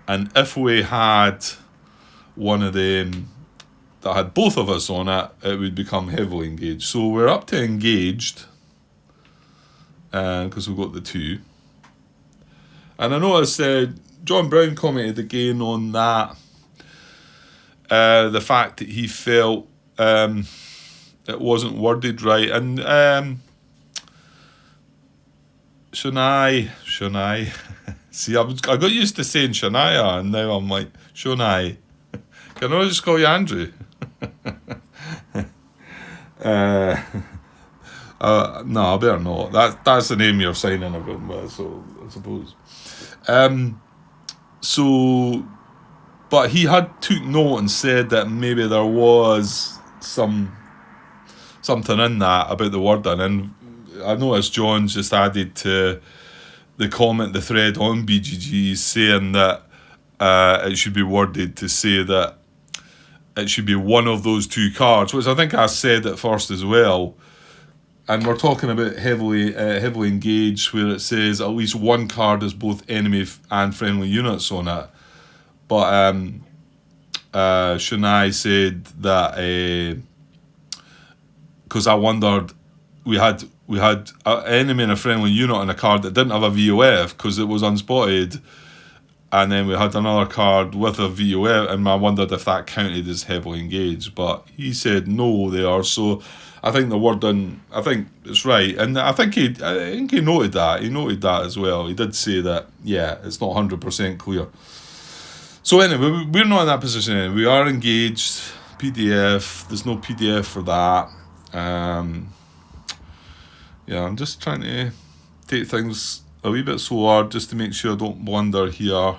And if we had one of them that had both of us on it, it would become heavily engaged. So we're up to engaged, because we've got the 2. And I noticed John Brown commented again on that, the fact that he felt it wasn't worded right. And Shania. See, I got used to saying Shania, and now I'm like, Shonai. Can I just call you Andrew? No, I better not. That's the name you're signing everyone with, so I suppose. But he had took note and said that maybe there was something in that about the wording, and I noticed John's just added to the comment, the thread on BGG, saying that it should be worded to say that it should be one of those 2 cards, which I think I said at first as well. And we're talking about heavily engaged, where it says at least one card is both enemy and friendly units on it. But Shania said that because I wondered, we had an enemy and a friendly unit on a card that didn't have a VOF because it was unspotted, and then we had another card with a VOF, and I wondered if that counted as heavily engaged. But he said no, they are. So I think the wording, I think it's right, and I think he noted that. He noted that as well. He did say that, yeah, it's not 100% clear. So anyway, we're not in that position anyway. We are engaged. PDF. There's no PDF for that. Yeah, I'm just trying to take things a wee bit slower just to make sure I don't blunder here.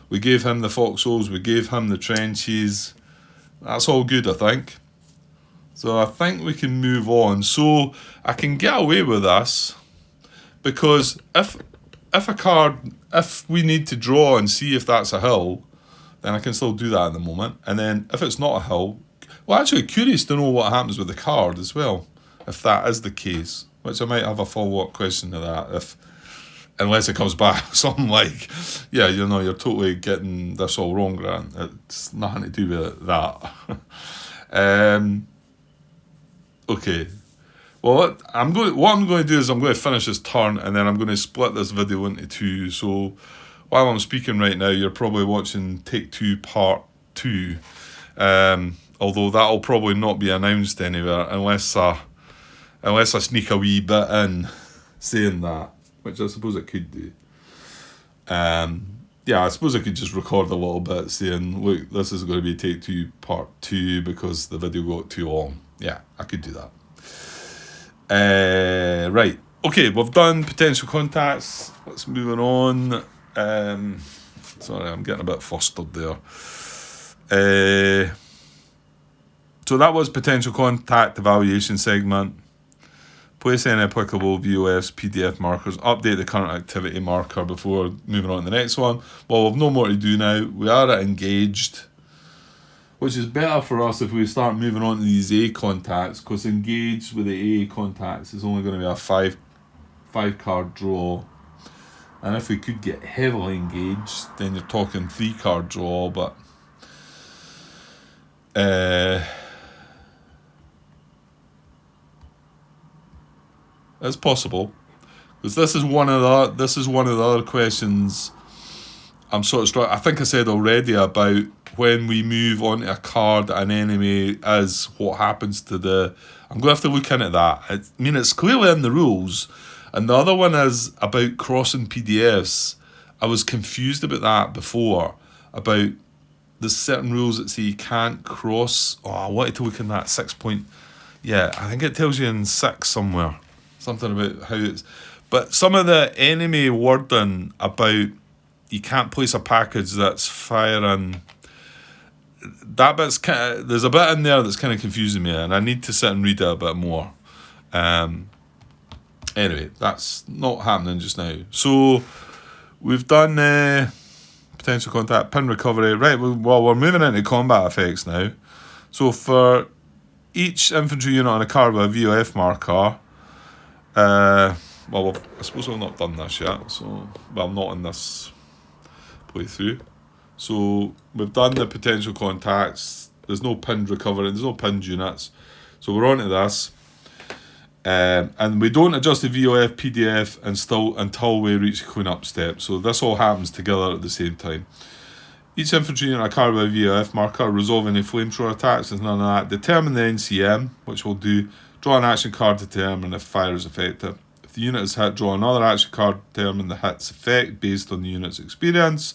We gave him the foxholes. We gave him the trenches. That's all good, I think. So I think we can move on. So I can get away with this because if we need to draw and see if that's a hill, then I can still do that at the moment. And then if it's not a hill, well, actually curious to know what happens with the card as well, if that is the case, which I might have a follow-up question to that, unless it comes back something like, yeah, you're totally getting this all wrong, Grant. It's nothing to do with that. Okay. Well, what I'm going to do is I'm going to finish this turn, and then I'm going to split this video into 2. So while I'm speaking right now, you're probably watching Take 2 Part 2. Although that'll probably not be announced anywhere unless I sneak a wee bit in saying that, which I suppose I could do. Yeah, I suppose I could just record a little bit saying, look, this is going to be Take 2 Part 2 because the video got too long. Yeah, I could do that. Right, okay, we've done potential contacts. Let's move on. Sorry, I'm getting a bit flustered there. So that was potential contact evaluation segment. Place any applicable VOFs, PDF markers, update the current activity marker before moving on to the next one. Well, we've no more to do now. We are at engaged, which is better for us if we start moving on to these A contacts, because engaged with the A contacts is only going to be a five card draw. And if we could get heavily engaged, then you're talking 3 card draw, but it's possible, because this is one of the other questions I'm sort of struck. I think I said already about when we move on to a card, an enemy, as what happens to the. I'm going to have to look into that. I mean, it's clearly in the rules, and the other one is about crossing PDFs. I was confused about that before, about there's certain rules that say you can't cross. Oh, I wanted to look in that 6 point. Yeah, I think it tells you in 6 somewhere. Something about how it's. But some of the enemy wording about you can't place a package that's firing. That bit's kind of, there's a bit in there that's kind of confusing me, and I need to sit and read it a bit more. Anyway, that's not happening just now. So we've done potential contact, pin recovery. Right, well, we're moving into combat effects now. So for each infantry unit on a card with a VOF marker, well, I suppose we've not done this yet. So, well, not in this playthrough. So we've done the potential contacts. There's no pinned recovery. There's no pinned units. So we're on to this. And we don't adjust the VOF PDF until we reach the clean-up step. So this all happens together at the same time. Each infantry unit on a card with a VOF marker, resolve any flamethrower attacks. There's none of that. Determine the NCM, which we'll do. Draw an action card to determine if fire is effective. If the unit is hit, draw another action card to determine the hit's effect based on the unit's experience.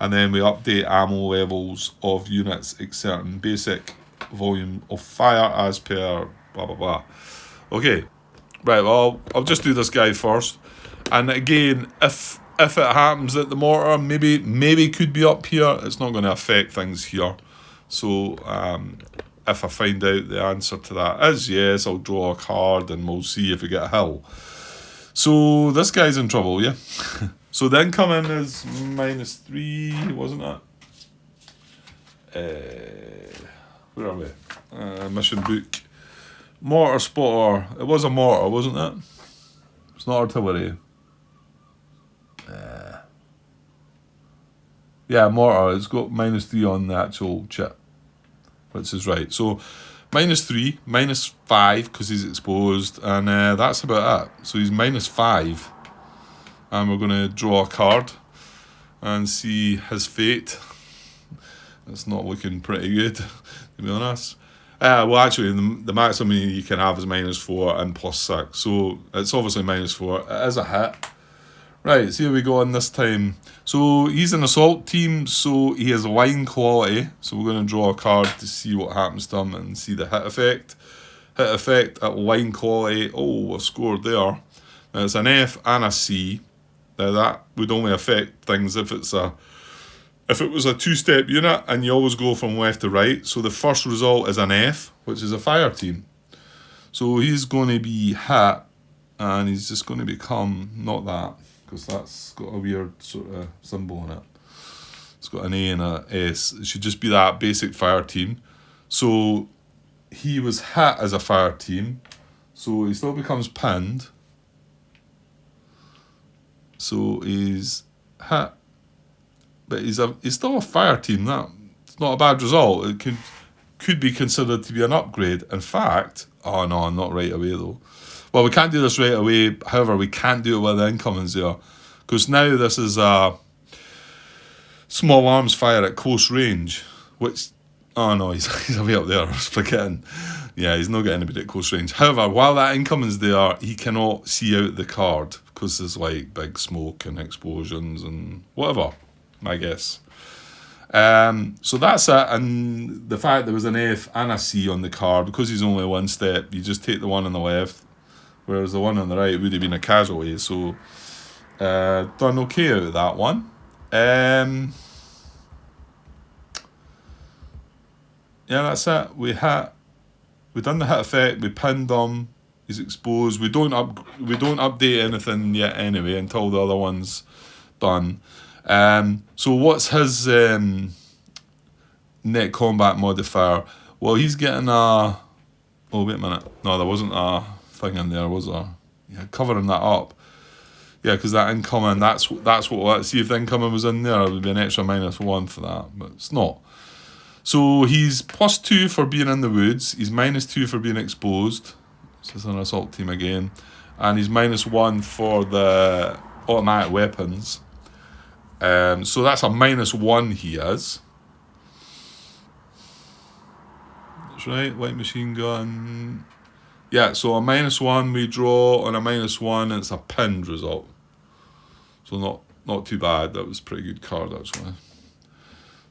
And then we update ammo levels of units exerting basic volume of fire as per blah blah blah. Okay, right, well, I'll just do this guy first. And again, if it happens that the mortar maybe could be up here, it's not going to affect things here. So if I find out the answer to that is yes, I'll draw a card and we'll see if we get a hill. So this guy's in trouble, yeah? So the incoming is -3, wasn't it? Where are we? Mission book. Mortar spotter. It was a mortar, wasn't it? It's not artillery. Yeah, mortar. It's got -3 on the actual chip, which is right. So -3, -5 because he's exposed, and that's about it. So he's -5. And we're going to draw a card and see his fate. It's not looking pretty good, to be honest. Well, actually, the maximum you can have is -4 and +6. So it's obviously -4. It is a hit. Right, see how we go on this time. So he's an assault team, so he has line quality. So we're going to draw a card to see what happens to him and see the hit effect. Hit effect at line quality. Oh, we've scored there. Now it's an F and a C. Now that would only affect things if it was a 2-step unit and you always go from left to right. So the first result is an F, which is a fire team. So he's going to be hit, and he's just going to become not that, because that's got a weird sort of symbol on it. It's got an A and a S. It should just be that basic fire team. So he was hit as a fire team, so he still becomes pinned. So he's hit, but he's still a fire team. That's not a bad result. It could be considered to be an upgrade. In fact, oh no, not right away though. Well, we can't do this right away. However, we can do it while the incoming's there, because now this is a small arms fire at close range. Which, oh no, he's way up there. I was forgetting. Yeah, he's not getting anybody at close range. However, while that incoming's there, he cannot see out the card, because there's like big smoke and explosions and whatever, I guess. So that's it. And the fact there was an F and a C on the card, because he's only 1 step, you just take the one on the left, whereas the one on the right would have been a casualty. So done okay out of that one. Yeah, that's it. We done the hit effect, we pinned him, He's exposed. We don't update anything yet anyway until the other one's done. So what's his net combat modifier? Well, he's getting a... Oh, wait a minute. No, there wasn't a thing in there, was there? Yeah, covering that up. Yeah, because that incoming, that's what... See, if the incoming was in there, it would be an extra -1 for that, but it's not. So he's +2 for being in the woods. He's -2 for being exposed. So it's an assault team again. And he's -1 for the automatic weapons. So that's a -1 he is. That's right, light machine gun. Yeah, so a -1 we draw on a -1, it's a pinned result. So not too bad. That was a pretty good card actually.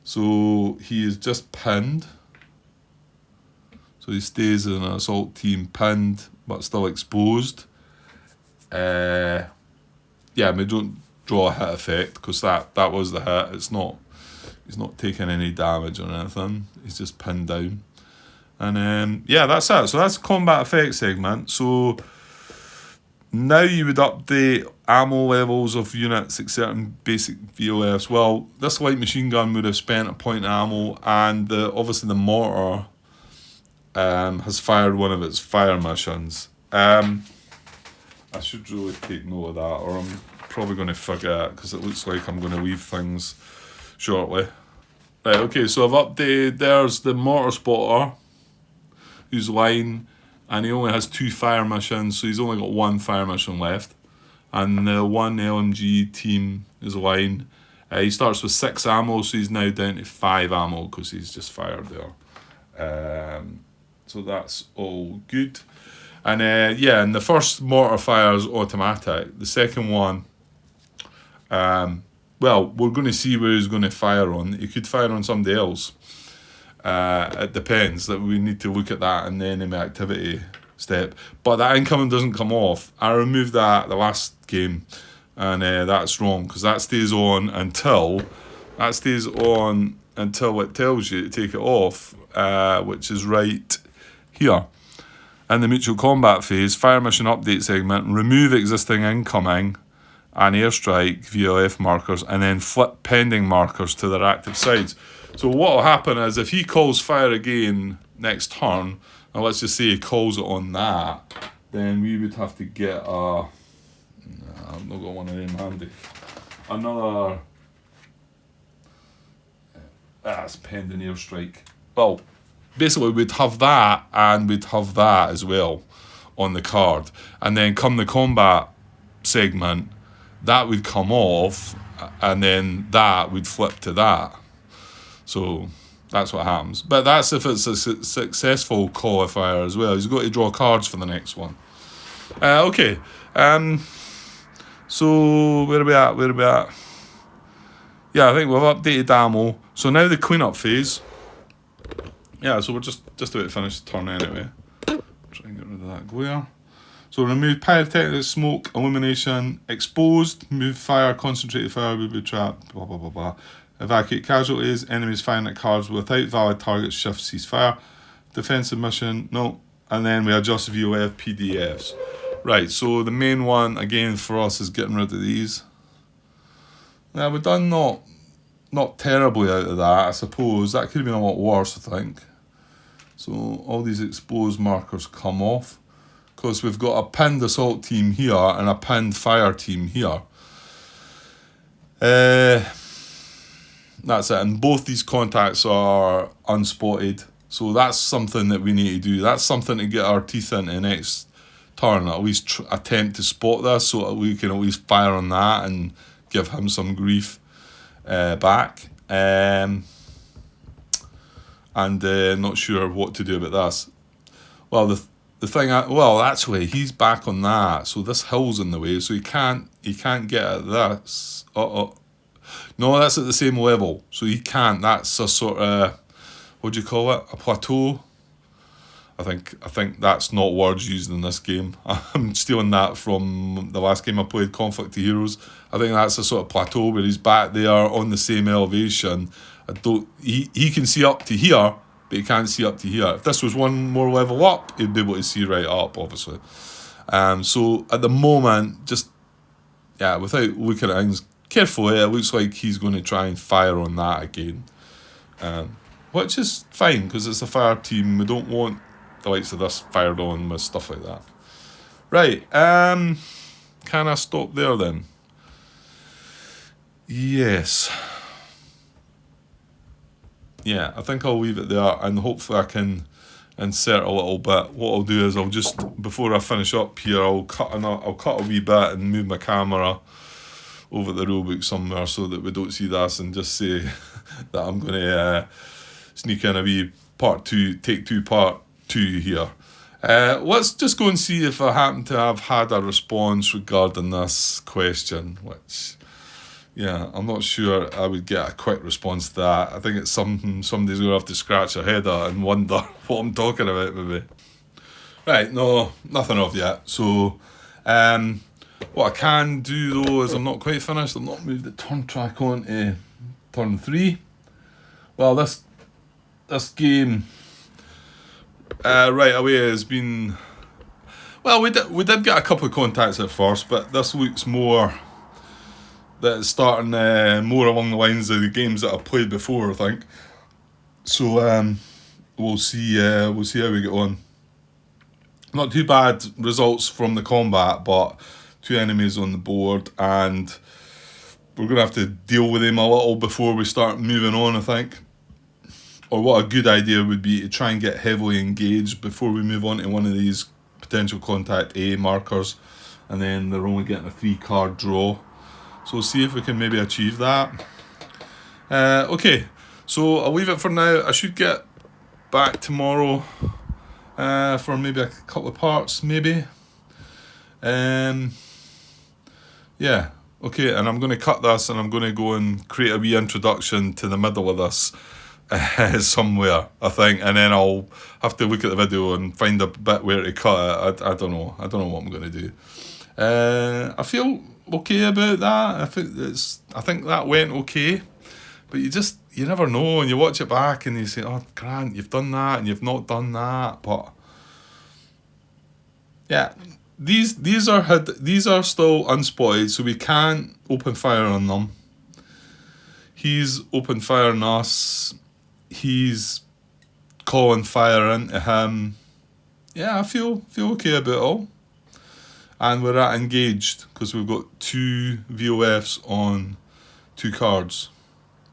So he is just pinned. So he stays in an assault team pinned but still exposed. Yeah, we don't draw a hit effect because that was the hit. He's not taking any damage or anything. He's just pinned down. And yeah, that's it. So that's the combat effect segment. So now you would update ammo levels of units at certain basic VOFs. Well, this light machine gun would have spent a point of ammo, and obviously the mortar has fired one of its fire missions. I should really take note of that, or I'm probably going to forget because it looks like I'm going to leave things shortly. Right, okay, so I've updated. There's the mortar spotter who's line, and he only has 2 fire missions, so he's only got 1 fire mission left. And the 1 LMG team is line. He starts with 6 ammo, so he's now down to 5 ammo because he's just fired there. So that's all good. And yeah, and the first mortar fire is automatic. The second one, well, we're going to see where he's going to fire on. He could fire on somebody else. It depends. That we need to look at that in the enemy activity step. But that incoming doesn't come off. I removed that the last game, and that's wrong because that stays on until it tells you to take it off, which is right here. In the mutual combat phase, fire mission update segment, remove existing incoming and airstrike VOF markers, and then flip pending markers to their active sides. So what will happen is if he calls fire again next turn, and let's just say he calls it on that, then we would have to get a... I've not got one of them handy. Another... That's pending airstrike. Well, basically we'd have that and we'd have that as well on the card. And then come the combat segment, that would come off, and then that would flip to that. So that's what happens. But that's if it's a successful qualifier as well. He's got to draw cards for the next one. Okay. So where are we at? Yeah, I think we've updated ammo. So now the cleanup phase. Yeah, so we're just about to finish the turn anyway. Try and get rid of that glare. So remove pyrotechnic, smoke, illumination, exposed, move fire, concentrated fire, booby trap, blah blah blah blah. Evacuate casualties, enemies firing at cards without valid targets, shift ceasefire. Defensive mission, no. And then we adjust VOF PDFs. Right, so the main one again for us is getting rid of these. Now we've done not terribly out of that, I suppose. That could have been a lot worse, I think. So all these exposed markers come off, because we've got a pinned assault team here and a pinned fire team here. That's it, and both these contacts are unspotted, so that's something that we need to do. That's something to get our teeth into next turn, at least attempt to spot this so that we can at least fire on that and give him some grief back. And not sure what to do about this. Well, the thing, well, actually, he's back on that, so this hill's in the way, so he can't get at this. No, that's at the same level, so he can't. That's a sort of, what do you call it? A plateau. I think that's not words used in this game. I'm stealing that from the last game I played, Conflict of Heroes. I think that's a sort of plateau where he's back there on the same elevation. He can see up to here, but he can't see up to here. If this was one more level up, he'd be able to see right up, obviously. So at the moment, just, without looking at things carefully, it looks like he's going to try and fire on that again. Which is fine, because it's a fire team. We don't want the likes of this fired on with stuff like that. Right, can I stop there then? Yes. Yeah, I think I'll leave it there, and hopefully I can insert a little bit. What I'll do is I'll just, before I finish up here, I'll cut a wee bit and move my camera over the rulebook somewhere so that we don't see this, and just say that I'm going to sneak in a wee part 2 here. Let's just go and see if I happen to have had a response regarding this question, which, I'm not sure I would get a quick response to that. I think it's something somebody's going to have to scratch their head at and wonder what I'm talking about, maybe. Right, no, nothing of yet. So, what I can do, though, is I'm not quite finished. I've not moved the turn track on to turn 3. Well, this game right away has been... Well, we did get a couple of contacts at first, but this looks more... that it's starting more along the lines of the games that I've played before, I think. So we'll see how we get on. Not too bad results from the combat, but 2 enemies on the board, and we're going to have to deal with them a little before we start moving on, I think. Or what a good idea would be to try and get heavily engaged before we move on to one of these potential contact A markers, and then they're only getting a 3-card draw. So we'll see if we can maybe achieve that. Okay, so I'll leave it for now. I should get back tomorrow for maybe a couple of parts, maybe. Yeah, okay, and I'm going to cut this, and I'm going to go and create a wee introduction to the middle of this somewhere, I think, and then I'll have to look at the video and find a bit where to cut it. I don't know what I'm going to do. I feel okay about that. I think that went okay, but you never know, and you watch it back and you say, oh Grant, you've done that and you've not done that. But yeah, these are still unspotted, so we can't open fire on them. He's open fire on us. He's calling fire into him. Yeah, I feel okay about it all. And we're at engaged because we've got 2 VOFs on 2 cards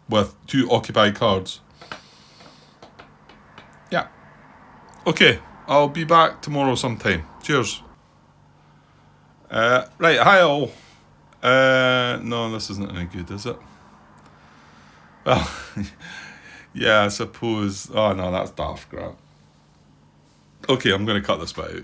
with 2 occupied cards. Yeah. Okay, I'll be back tomorrow sometime. Cheers. Right, hi all. No, this isn't any good, is it? Well, yeah, I suppose. Oh no, that's daft, Grant. Okay, I'm going to cut this bit out.